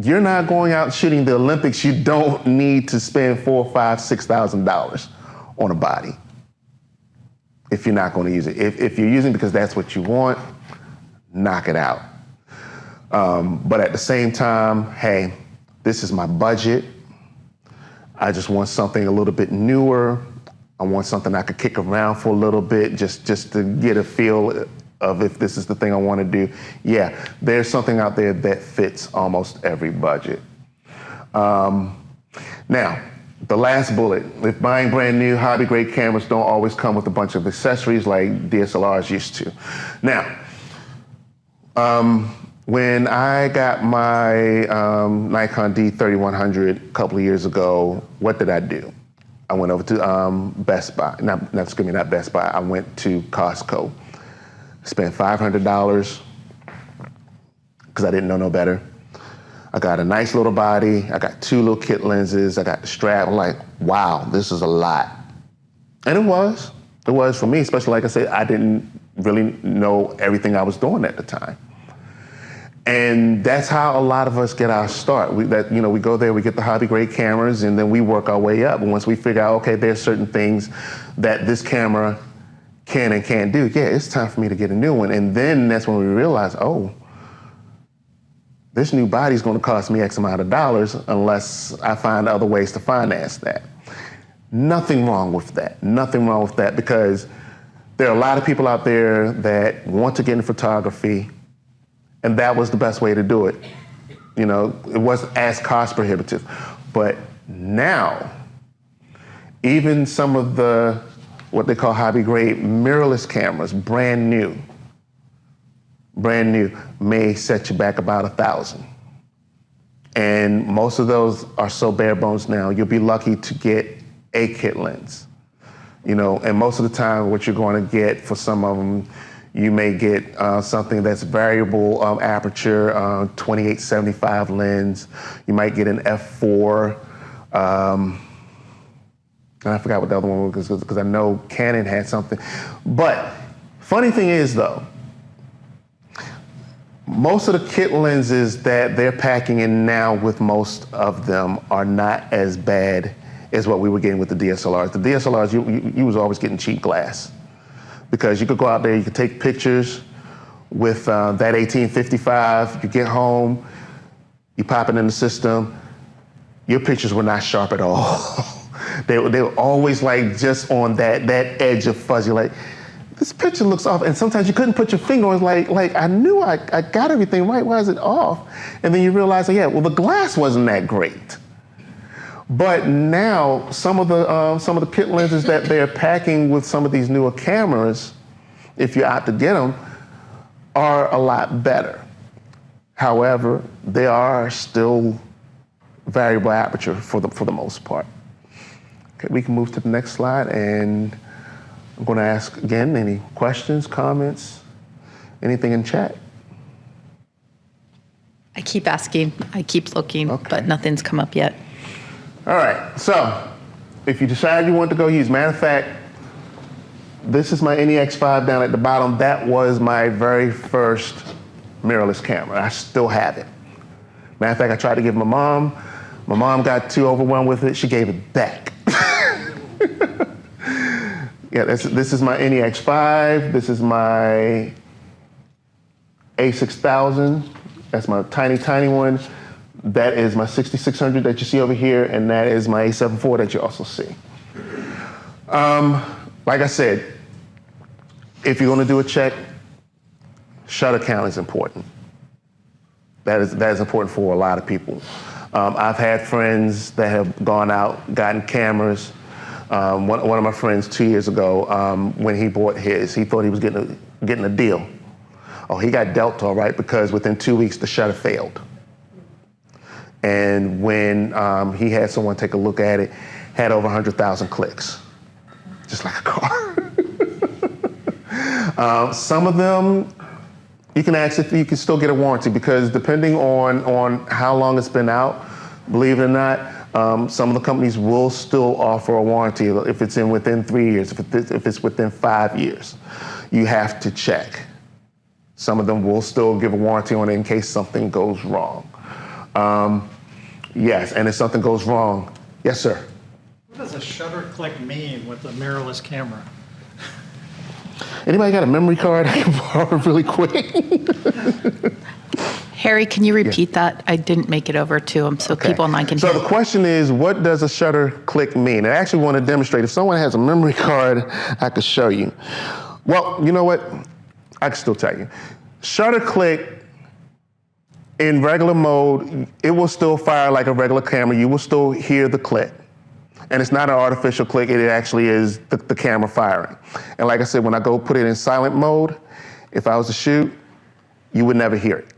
you're not going out shooting the Olympics, you don't need to spend $4,000, $5,000, $6,000 on a body if you're not going to use it. If you're using it because that's what you want, knock it out. But at the same time, hey, this is my budget. I just want something a little bit newer. I want something I could kick around for a little bit, just to get a feel of if this is the thing I want to do. Yeah, there's something out there that fits almost every budget. Now, the last bullet, if buying brand new hobby-grade cameras don't always come with a bunch of accessories like DSLRs used to. Now, when I got my Nikon D3100 a couple of years ago, what did I do? I went over to Best Buy, not Best Buy, I went to Costco. Spent $500 because I didn't know no better. I got a nice little body, I got 2 little kit lenses, I got the strap. I'm like, wow, this is a lot. And it was for me, especially like I said, I didn't really know everything I was doing at the time. And that's how a lot of us get our start. We go there, we get the hobby grade cameras, and then we work our way up. And once we figure out, okay, there's certain things that this camera can and can't do, yeah, it's time for me to get a new one. And then that's when we realize, oh, this new body's gonna cost me X amount of dollars unless I find other ways to finance that. Nothing wrong with that. Nothing wrong with that, because there are a lot of people out there that want to get into photography, and that was the best way to do it. You know, it wasn't as cost prohibitive. But now, even some of the, what they call hobby grade mirrorless cameras, brand new, may set you back about $1,000. And most of those are so bare bones now, you'll be lucky to get a kit lens. You know, and most of the time what you're going to get for some of them, you may get something that's variable aperture, 28-75 lens. You might get an f4. And I forgot what the other one was, because I know Canon had something. But funny thing is, though, Most of the kit lenses that they're packing in now with most of them are not as bad as what we were getting with the DSLRs. The DSLRs, you was always getting cheap glass because you could go out there, you could take pictures with that 1855, you get home, you pop it in the system, your pictures were not sharp at all. they were always like just on that edge of fuzzy, like, this picture looks off, and sometimes you couldn't put your finger on. Like I knew I got everything right. Why is it off? And then you realize, yeah, well, the glass wasn't that great. But now some of the kit lenses that they're packing with some of these newer cameras, if you opt to get them, are a lot better. However, they are still variable aperture for the most part. Okay, we can move to the next slide, and I'm going to ask again, any questions, comments, anything in chat? I keep asking, I keep looking, but nothing's come up yet. All right, so if you decide you want to go use, matter of fact, this is my NEX5 down at the bottom. That was my very first mirrorless camera. I still have it. Matter of fact, I tried to give my mom. My mom got too overwhelmed with it. She gave it back. Yeah, this is my NEX5. This is my A6000. That's my tiny one. That is my 6600 that you see over here, and that is my A7 IV that you also see. Like I said, if you're going to do a check, shutter count is important. That is important for a lot of people. I've had friends that have gone out, gotten cameras. One of my friends 2 years ago, when he bought his, he thought he was getting a deal. Oh, he got dealt all right because within 2 weeks the shutter failed. And when he had someone take a look at it, had over 100,000 clicks, just like a car. Some of them, you can ask if you can still get a warranty because depending on how long it's been out, believe it or not, some of the companies will still offer a warranty if it's within 3 years, if it's within 5 years. You have to check. Some of them will still give a warranty on it in case something goes wrong. Yes, and if something goes wrong, yes, sir. What does a shutter click mean with a mirrorless camera? Anybody got a memory card I can borrow really quick? Harry, can you repeat that? I didn't make it over to him so people online can hear. So the question is, what does a shutter click mean? I actually want to demonstrate. If someone has a memory card, I could show you. Well, you know what? I can still tell you. Shutter click, in regular mode, it will still fire like a regular camera. You will still hear the click. And it's not an artificial click, it actually is the camera firing. And like I said, when I go put it in silent mode, if I was to shoot, you would never hear it.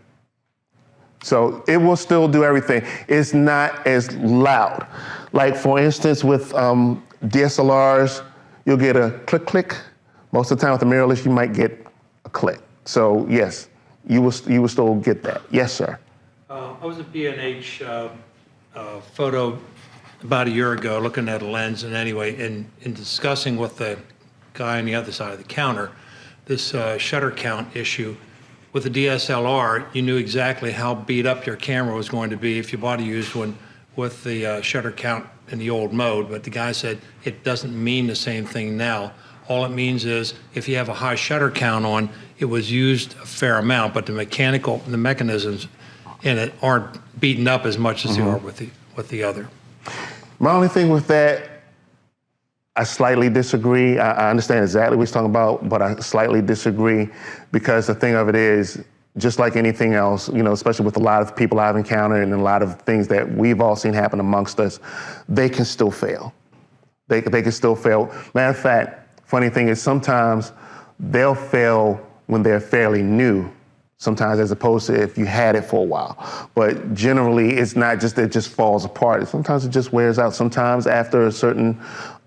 So it will still do everything. It's not as loud. Like for instance, with DSLRs, you'll get a click, click. Most of the time with the mirrorless, you might get a click. So yes, you will still get that. Yes, sir. I was at B&H photo about a year ago looking at a lens, and anyway, in discussing with the guy on the other side of the counter, this shutter count issue. With the DSLR, you knew exactly how beat up your camera was going to be if you bought a used one with the shutter count in the old mode, but the guy said it doesn't mean the same thing now. All it means is if you have a high shutter count on, it was used a fair amount, but the mechanisms in it aren't beaten up as much as they are with the other. My only thing with that, I slightly disagree. I understand exactly what he's talking about, but I slightly disagree because the thing of it is, just like anything else, you know, especially with a lot of people I've encountered and a lot of things that we've all seen happen amongst us, they can still fail. They can still fail. Matter of fact, funny thing is sometimes they'll fail when they're fairly new, sometimes as opposed to if you had it for a while. But generally, it's not just that it just falls apart. Sometimes it just wears out. Sometimes after a certain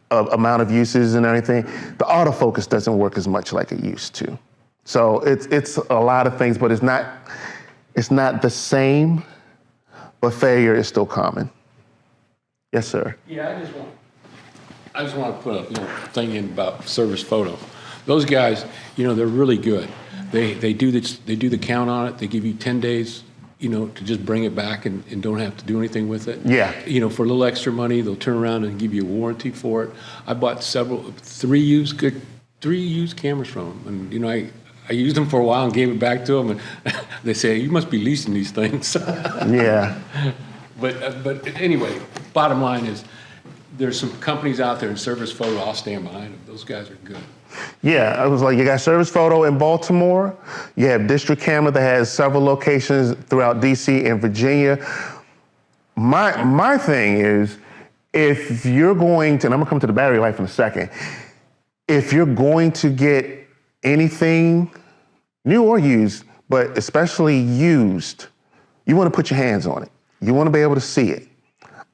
amount of uses and everything, the autofocus doesn't work as much like it used to. So it's a lot of things, but it's not the same, but failure is still common. Yes, sir. Yeah, I just want to put a little thing in about service photo. Those guys, you know, they're really good. They do the count on it. They give you 10 days, to just bring it back and don't have to do anything with it. Yeah. For a little extra money, they'll turn around and give you a warranty for it. I bought three used cameras from them, and I used them for a while and gave it back to them, and they say, you must be leasing these things. Yeah. But anyway, bottom line is, there's some companies out there in Service Photo, I'll stand behind them. Those guys are good. Yeah, I was like, you got Service Photo in Baltimore. You have District Camera that has several locations throughout DC and Virginia. My thing is, if you're going to, and I'm gonna come to the battery life in a second, if you're going to get anything, new or used, but especially used, you wanna put your hands on it. You wanna be able to see it.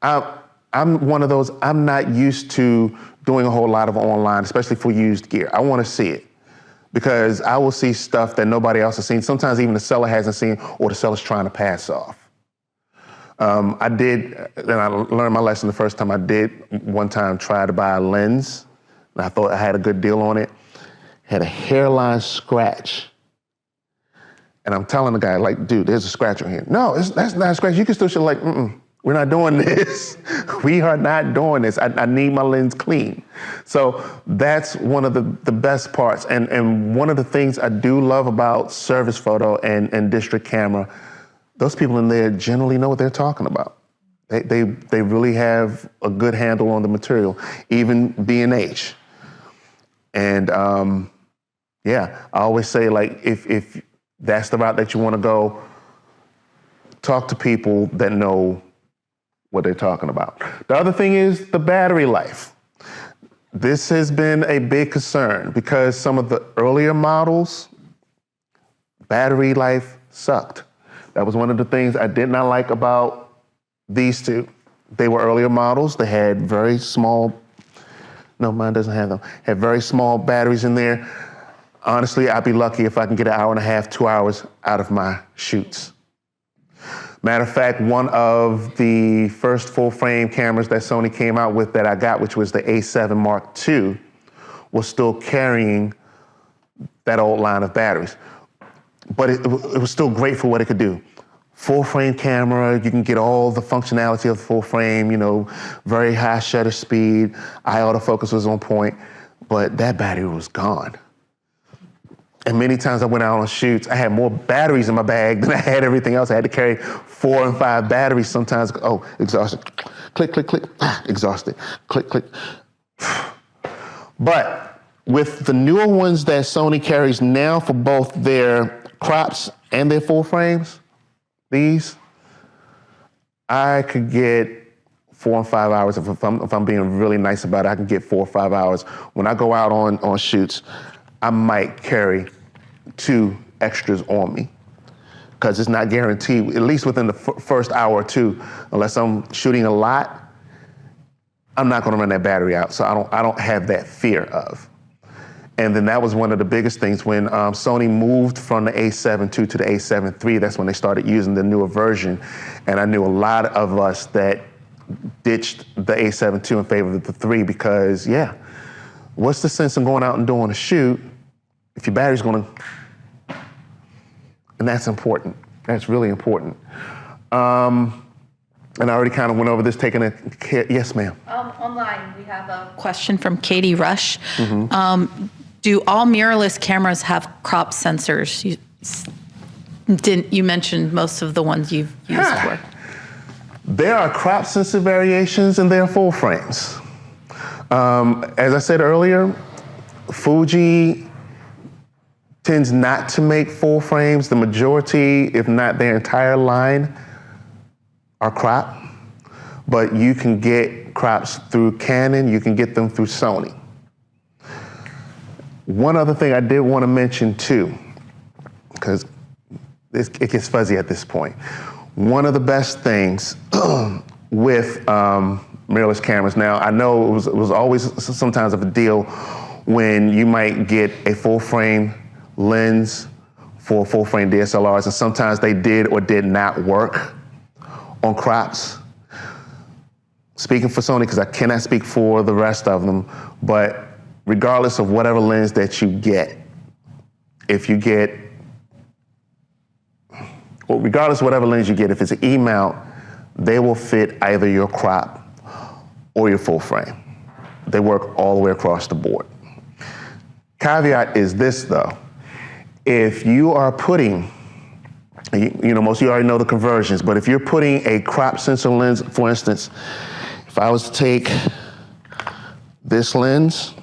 I'm one of those, I'm not used to doing a whole lot of online, especially for used gear. I wanna see it because I will see stuff that nobody else has seen. Sometimes even the seller hasn't seen or the seller's trying to pass off. I did, and I learned my lesson the first time I did one time try to buy a lens, and I thought I had a good deal on it. Had a hairline scratch. And I'm telling the guy, like, dude, there's a scratch on here. No, that's not a scratch. You can still show, like, we're not doing this. We are not doing this. I need my lens clean. So that's one of the best parts. And one of the things I do love about Service Photo and District Camera, those people in there generally know what they're talking about. They really have a good handle on the material, even B&H. And yeah, I always say, like, if that's the route that you want to go, talk to people that know what they're talking about. The other thing is the battery life. This has been a big concern because some of the earlier models, battery life sucked. That was one of the things I did not like about these two. They were earlier models. They had very small, no, mine doesn't have them, had very small batteries in there. Honestly, I'd be lucky if I can get an hour and a half, 2 hours out of my shoots. Matter of fact, one of the first full frame cameras that Sony came out with that I got, which was the A7 Mark II, was still carrying that old line of batteries. But it was still great for what it could do. Full frame camera, you can get all the functionality of the full frame, very high shutter speed, eye autofocus was on point, but that battery was gone. And many times I went out on shoots, I had more batteries in my bag than I had everything else. I had to carry 4 and 5 batteries sometimes. Oh, exhausted. Click, click, click. Exhausted. Click, click. But with the newer ones that Sony carries now for both their crops and their full frames, these, I could get 4 and 5 hours. If I'm being really nice about it, I can get 4 or 5 hours. When I go out on shoots, I might carry 2 extras on me because it's not guaranteed, at least within the first hour or two, unless I'm shooting a lot, I'm not gonna run that battery out. So I don't have that fear of. And then that was one of the biggest things when Sony moved from the A7 II to the A7 III, that's when they started using the newer version. And I knew a lot of us that ditched the A7 II in favor of the 3 because, yeah, what's the sense in going out and doing a shoot if your battery's gonna, and that's important. That's really important. And I already kind of went over this, taking a care. Yes, ma'am. Online, we have a question from Katie Rush. Do all mirrorless cameras have crop sensors? You mentioned most of the ones you've used for. There are crop sensor variations and there are full frames. As I said earlier, Fuji tends not to make full frames. The majority, if not their entire line, are crop. But you can get crops through Canon, you can get them through Sony. One other thing I did want to mention too, because it gets fuzzy at this point. One of the best things with mirrorless cameras, now I know it was always sometimes of a deal when you might get a full frame lens for full frame DSLRs, and sometimes they did or did not work on crops. Speaking for Sony, because I cannot speak for the rest of them, but regardless of whatever lens that you get, if you get, well, regardless of whatever lens you get, if it's an E-mount, they will fit either your crop or your full frame. They work all the way across the board. Caveat is this though, if you are putting, you know, most of you already know the conversions, but if you're putting a crop sensor lens, for instance, if I was to take this lens,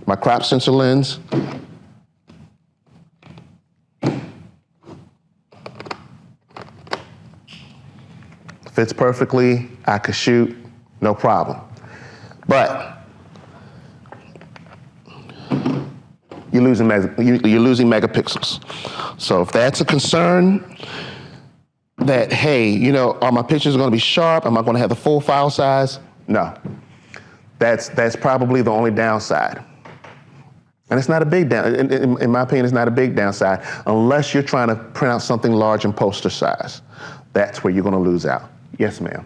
my crop sensor lens, fits perfectly, I could shoot, no problem. But you're losing megapixels. So if that's a concern, that, hey, you know, are my pictures gonna be sharp? Am I gonna have the full file size? No. That's probably the only downside. And it's not a big in my opinion, it's not a big downside unless you're trying to print out something large in poster size. That's where you're gonna lose out. Yes, ma'am.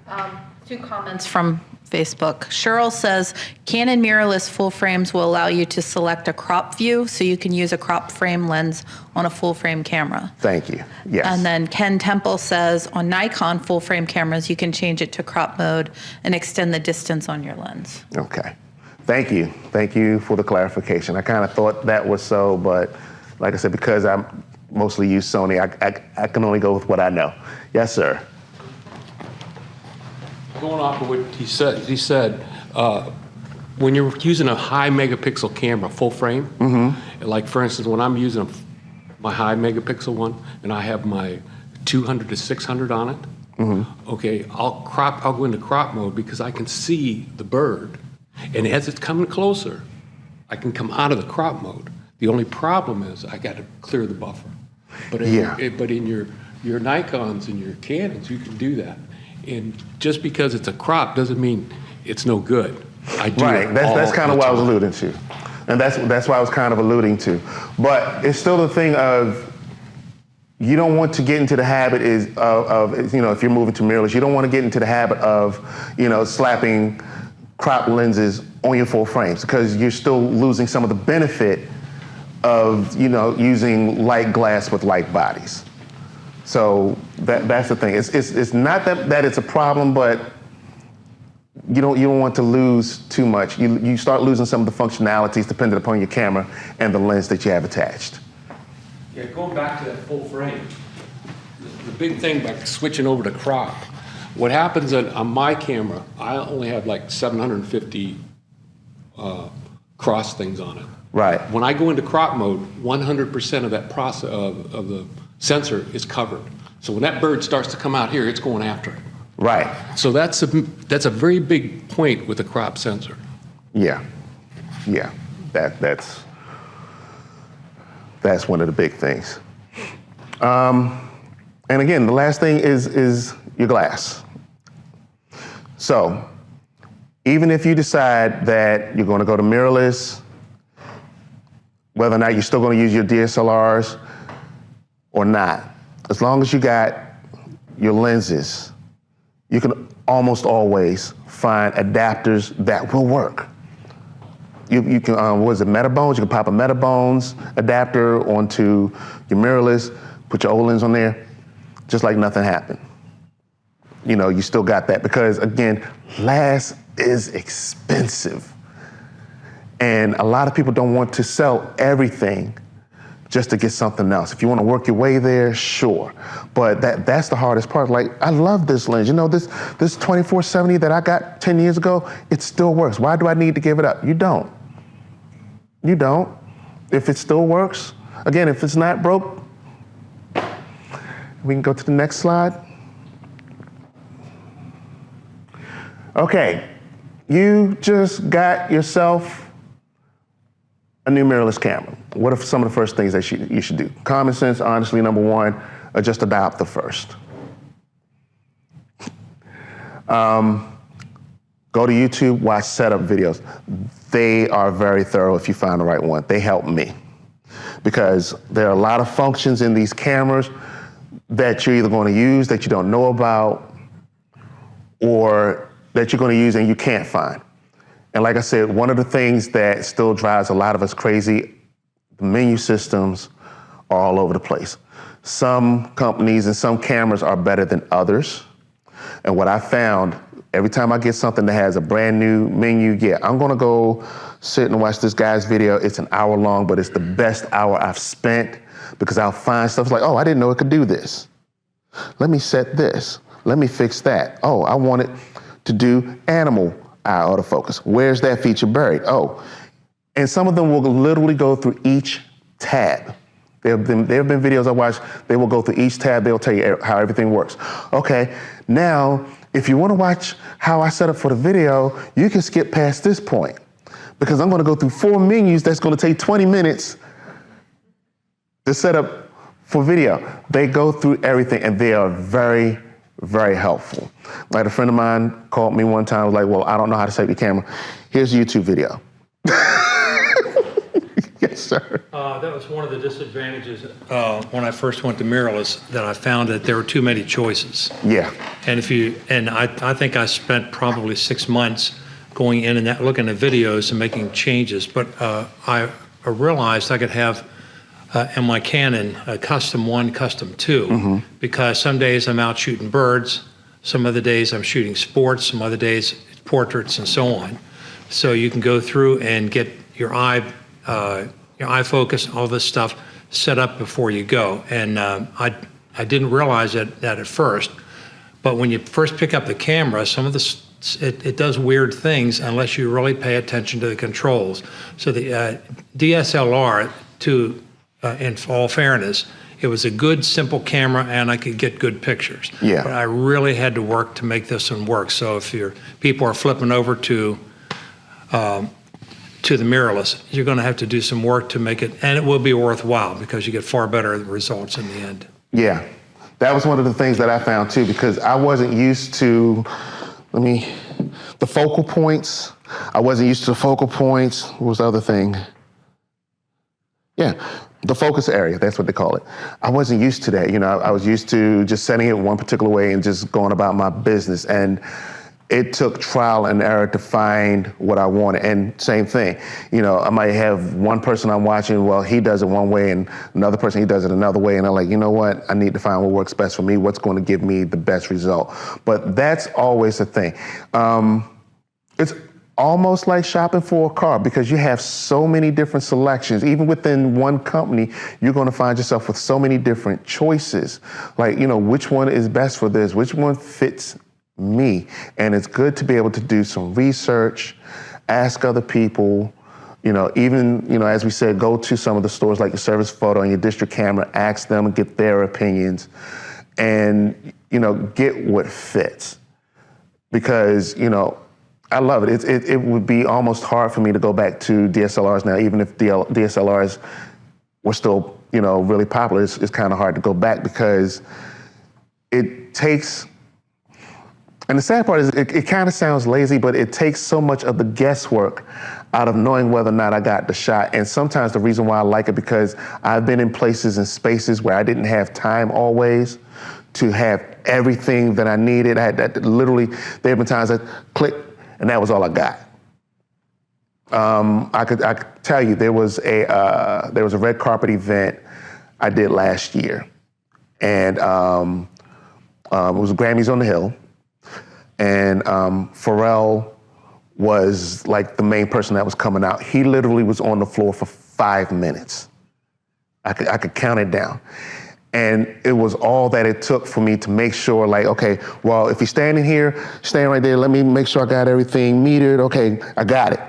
2 comments from Facebook. Cheryl says, Canon mirrorless full frames will allow you to select a crop view, so you can use a crop frame lens on a full frame camera. Thank you. Yes. And then Ken Temple says, on Nikon full frame cameras, you can change it to crop mode and extend the distance on your lens. Okay. Thank you. Thank you for the clarification. I kind of thought that was so, but like I said, because I mostly use Sony, I can only go with what I know. Yes, sir. Going off of what he said, when you're using a high megapixel camera, full frame, like for instance, when I'm using my high megapixel one and I have my 200 to 600 on it, okay, I'll go into crop mode because I can see the bird. And as it's coming closer, I can come out of the crop mode. The only problem is I got to clear the buffer. But in your Nikons and your Canons, you can do that. And just because it's a crop doesn't mean it's no good. I do right. That's kind of what I was alluding to, and that's why I was kind of alluding to. But it's still the thing of you don't want to get into the habit of you know, if you're moving to mirrorless, you don't want to get into the habit of, you know, slapping crop lenses on your full frames because you're still losing some of the benefit of, you know, using light glass with light bodies. So that's the thing. It's not that it's a problem, but you don't want to lose too much. You start losing some of the functionalities depending upon your camera and the lens that you have attached. Yeah, going back to that full frame, the big thing by switching over to crop, what happens on my camera, I only have like 750 cross things on it. Right. When I go into crop mode, 100% of that process of the sensor is covered. So when that bird starts to come out here, it's going after it. Right. So that's a very big point with the crop sensor. Yeah. Yeah. That's one of the big things. And again, the last thing is your glass. So even if you decide that you're going to go to mirrorless, whether or not you're still going to use your DSLRs or not, as long as you got your lenses, you can almost always find adapters that will work. You can, what is it, Metabones? You can pop a Metabones adapter onto your mirrorless, put your old lens on there, just like nothing happened. You know, you still got that because, again, glass is expensive. And a lot of people don't want to sell everything just to get something else. If you want to work your way there, sure. But that's the hardest part. Like, I love this lens. You know, this 2470 that I got 10 years ago, it still works. Why do I need to give it up? You don't. You don't. If it still works, again, if it's not broke, we can go to the next slide. Okay, you just got yourself a new mirrorless camera. What are some of the first things that you should do? Common sense, honestly, number one, just adopt the first. Go to YouTube, watch setup videos. They are very thorough if you find the right one. They help me because there are a lot of functions in these cameras that you're either going to use that you don't know about or that you're going to use and you can't find. And like I said, one of the things that still drives a lot of us crazy the menu systems are all over the place. Some companies and some cameras are better than others. And what I found, every time I get something that has a brand new menu, yeah, I'm gonna go sit and watch this guy's video. It's an hour long, but it's the best hour I've spent because I'll find stuff like, oh, I didn't know it could do this. Let me set this. Let me fix that. Oh, I want it to do animal eye autofocus. Where's that feature buried? Oh, and some of them will literally go through each tab. There have been videos I watched, they will go through each tab, they'll tell you how everything works. Okay, now, if you wanna watch how I set up for the video, you can skip past this point because I'm gonna go through 4 menus that's gonna take 20 minutes to set up for video. They go through everything and they are very, very helpful. Like a friend of mine called me one time, was like, well, I don't know how to set up your camera. Here's a YouTube video. Yes, sir. That was one of the disadvantages when I first went to Mirrorless, that I found that there were too many choices. Yeah. And I think I spent probably 6 months going in and looking at videos and making changes, but I realized I could have in my Canon custom 1, custom 2, because some days I'm out shooting birds, some other days I'm shooting sports, some other days it's portraits and so on. So you can go through and get your eye focus, all this stuff set up before you go. And I didn't realize that at first, but when you first pick up the camera, some of it does weird things unless you really pay attention to the controls. So the DSLR, in all fairness, it was a good, simple camera, and I could get good pictures. Yeah. But I really had to work to make this one work. So if people are flipping over to the Mirrorless, you're going to have to do some work to make it, and it will be worthwhile because you get far better results in the end. Yeah, that was one of the things that I found too, because I wasn't used to, the focal points. I wasn't used to the focal points. What was the other thing? Yeah, the focus area, that's what they call it. I wasn't used to that. I was used to just setting it one particular way and just going about my business. And it took trial and error to find what I wanted. And same thing, I might have one person I'm watching, well, he does it one way, and another person, he does it another way. And I'm like, you know what? I need to find what works best for me, what's going to give me the best result. But that's always a thing. It's almost like shopping for a car because you have so many different selections. Even within one company, you're going to find yourself with so many different choices. Like, which one is best for this? Which one fits me? And it's good to be able to do some research, ask other people, even, as we said, go to some of the stores like your Service Photo and your District Camera, ask them and get their opinions and, get what fits. Because, I love it. It would be almost hard for me to go back to DSLRs now, even if DSLRs were still, really popular. It's kind of hard to go back because it takes, and the sad part is it kind of sounds lazy, but it takes so much of the guesswork out of knowing whether or not I got the shot. And sometimes the reason why I like it because I've been in places and spaces where I didn't have time always to have everything that I needed. I had literally, there have been times I clicked and that was all I got. I could tell you there was a red carpet event I did last year, and it was Grammys on the Hill. And Pharrell was like the main person that was coming out. He literally was on the floor for 5 minutes. I could count it down. And it was all that it took for me to make sure, like, okay, well, if he's standing here, stand right there, let me make sure I got everything metered. Okay, I got it.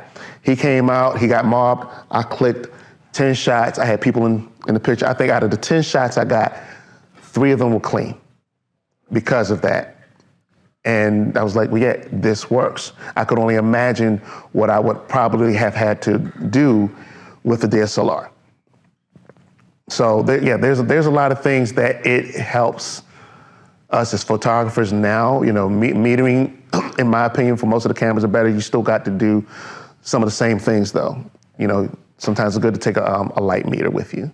He came out, he got mobbed. I clicked 10 shots. I had people in the picture. I think out of the 10 shots I got, 3 of them were clean because of that. And I was like, well, yeah, this works. I could only imagine what I would probably have had to do with the DSLR. So there's a lot of things that it helps us as photographers now. Metering, in my opinion, for most of the cameras are better. You still got to do some of the same things though. Sometimes it's good to take a light meter with you.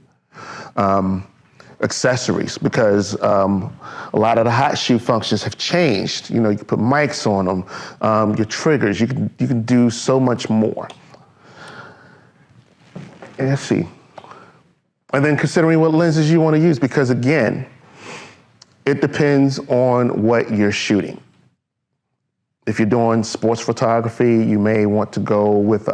Accessories, because a lot of the hot shoe functions have changed. You can put mics on them, your triggers. You can do so much more. And let's see. And then considering what lenses you want to use, because again, it depends on what you're shooting. If you're doing sports photography, you may want to go with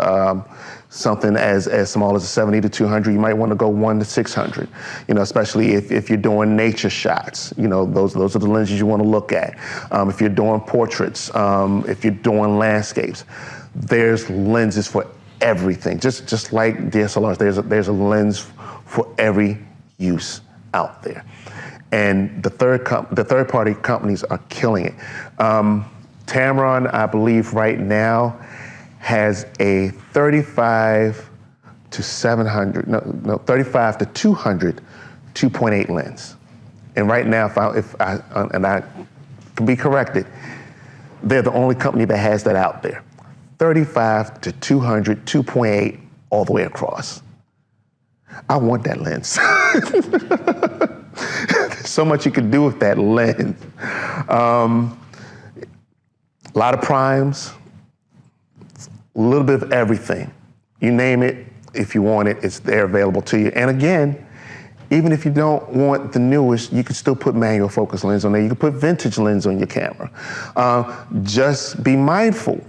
something as small as a 70 to 200. You might want to go 1 to 600, especially if you're doing nature shots. Those are the lenses you want to look at. If you're doing portraits, if you're doing landscapes, there's lenses for everything. Just like DSLRs, there's a lens for every use out there. And the third-party companies are killing it. Tamron, I believe right now, has a 35 to 700, no, 35 to 200 2.8 lens. And right now, if I can be corrected, they're the only company that has that out there. 35 to 200 2.8 all the way across. I want that lens. There's so much you can do with that lens. A lot of primes, a little bit of everything. You name it, if you want it, it's there available to you. And again, even if you don't want the newest, you can still put manual focus lens on there. You can put vintage lens on your camera. Just be mindful.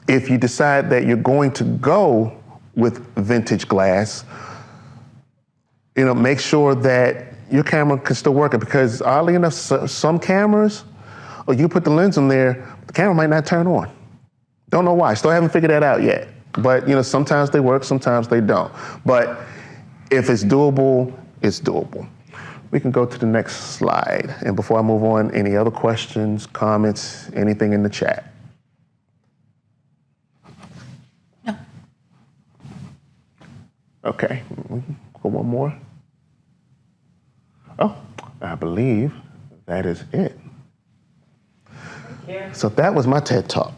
If you decide that you're going to go with vintage glass, make sure that your camera can still work it, because oddly enough, some cameras, you put the lens on there, the camera might not turn on. Don't know why, still haven't figured that out yet. But sometimes they work, sometimes they don't. But if it's doable, it's doable. We can go to the next slide. And before I move on, any other questions, comments, anything in the chat? No. Okay, go one more. Oh, I believe that is it. So that was my TED Talk.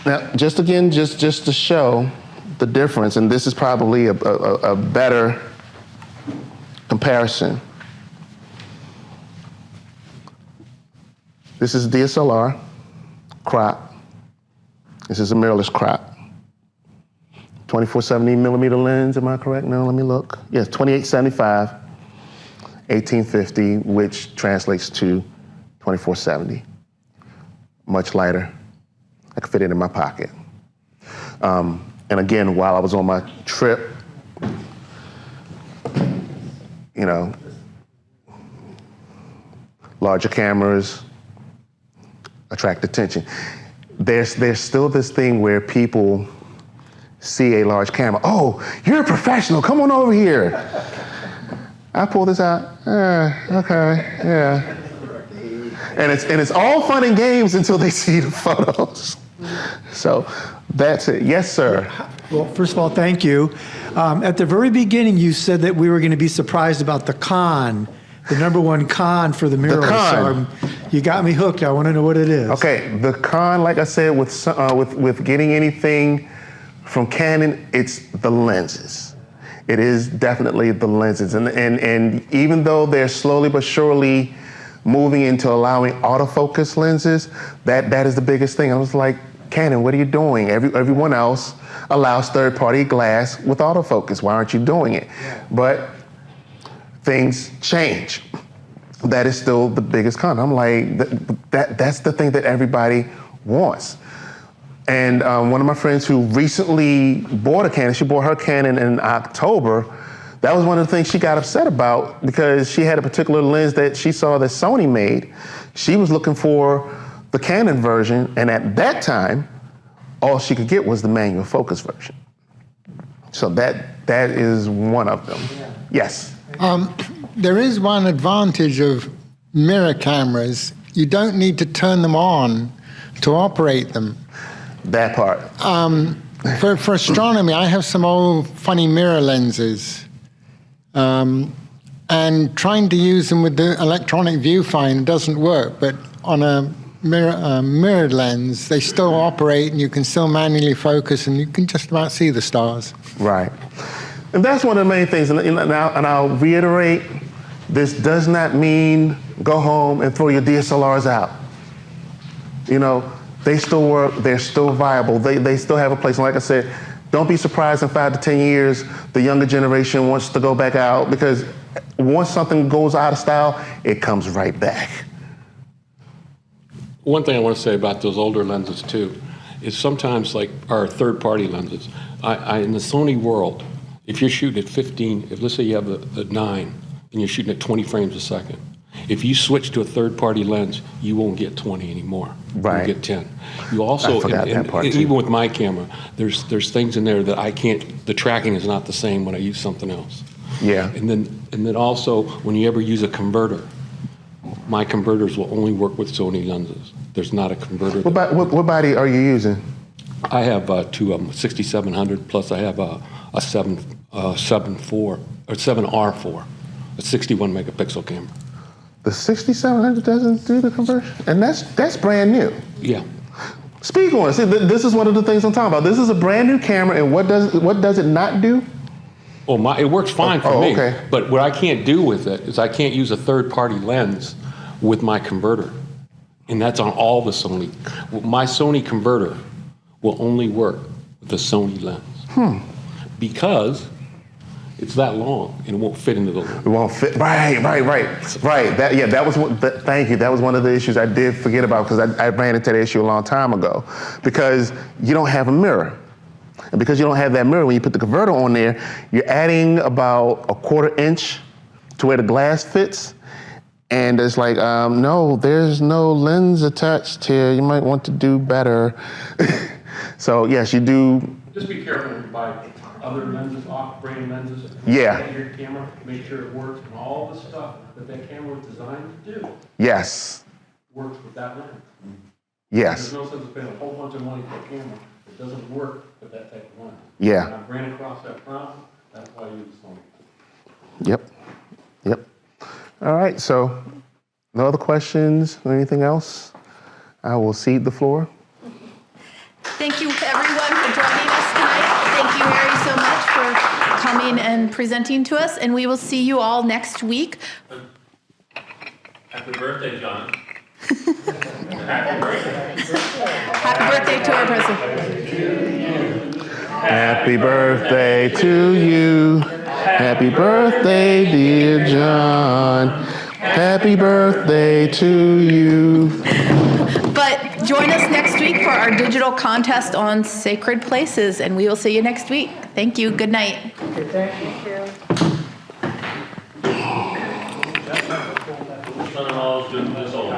Now, just to show the difference, and this is probably a better comparison. This is DSLR crop. This is a mirrorless crop. 24-70 millimeter lens, am I correct? No, let me look. Yes, 2875, 1850, which translates to 24-70. Much lighter. I could fit it in my pocket. And again, while I was on my trip, larger cameras attract attention. There's still this thing where people see a large camera. Oh, you're a professional, come on over here. I pull this out, okay, yeah. And it's all fun and games until they see the photos. So that's it. Yes, sir. Well, first of all, thank you. At the very beginning, you said that we were going to be surprised about the con, the number one con for the mirrorless. con. So you got me hooked. I want to know what it is. Okay, the con, like I said, with getting anything from Canon, it's the lenses. It is definitely the lenses. And even though they're slowly but surely moving into allowing autofocus lenses, that is the biggest thing. I was like, Canon, what are you doing? Everyone else allows third-party glass with autofocus. Why aren't you doing it? Yeah. But things change. That is still the biggest con. I'm like, that's the thing that everybody wants. And one of my friends who recently bought a Canon, she bought her Canon in October. That was one of the things she got upset about, because she had a particular lens that she saw that Sony made. She was looking for the Canon version, and at that time, all she could get was the manual focus version. So that is one of them. Yeah. Yes? There is one advantage of mirror cameras. You don't need to turn them on to operate them. That part. For astronomy, I have some old funny mirror lenses. And trying to use them with the electronic viewfinder doesn't work, but on a mirrored lens, they still operate, and you can still manually focus, and you can just about see the stars. Right. And that's one of the main things, and I'll reiterate, this does not mean go home and throw your DSLRs out. they still work, they're still viable, they still have a place. And like I said, don't be surprised in 5 to 10 years, the younger generation wants to go back out, because once something goes out of style, it comes right back. One thing I want to say about those older lenses too, is sometimes like our third-party lenses, in the Sony world, if you're shooting at 15, if let's say you have the 9 and you're shooting at 20 frames a second, if you switch to a third-party lens, you won't get 20 anymore. Right. You get 10. You also, I forgot that part too. even with my camera, there's things in there that I can't, the tracking is not the same when I use something else. Yeah. And then also, when you ever use a converter, my converters will only work with Sony lenses. There's not a converter. What body are you using? I have two of them, 6700, plus I have a 7.4 or 7R4, a 61 megapixel camera. The 6700 doesn't do the conversion, and that's brand new. Yeah. Speak on it. See, this is one of the things I'm talking about. This is a brand new camera, and what does it not do? Oh, it works fine for me. Okay. But what I can't do with it is I can't use a third-party lens with my converter, and that's on all the Sony. My Sony converter will only work with the Sony lens because it's that long and it won't fit into the lens. It won't fit. Right. That was thank you. That was one of the issues I did forget about, because I ran into the issue a long time ago, because you don't have a mirror. And because you don't have that mirror, when you put the converter on there, you're adding about a 1/4 inch to where the glass fits. And it's like, no, there's no lens attached here. You might want to do better. So yes, you do. Just be careful when you buy other lenses, off-brand lenses. Yeah. Get your camera, make sure it works, and all the stuff that camera was designed to do Yes. works with that lens. Yes. There's no sense of spending a whole bunch of money for a camera that doesn't work with that type of lens. Yeah. And I ran across that problem. That's why I use Sony. Yep. All right, so no other questions or anything else? I will cede the floor. Thank you, everyone, for joining us tonight. Thank you, Harry, so much for coming and presenting to us, and we will see you all next week. Happy birthday, John. Happy birthday to our president. Happy birthday to you. Happy birthday, dear John. Happy birthday to you. But join us next week for our digital contest on sacred places, and we will see you next week. Thank you. Good night. Son-in-law's doing this old.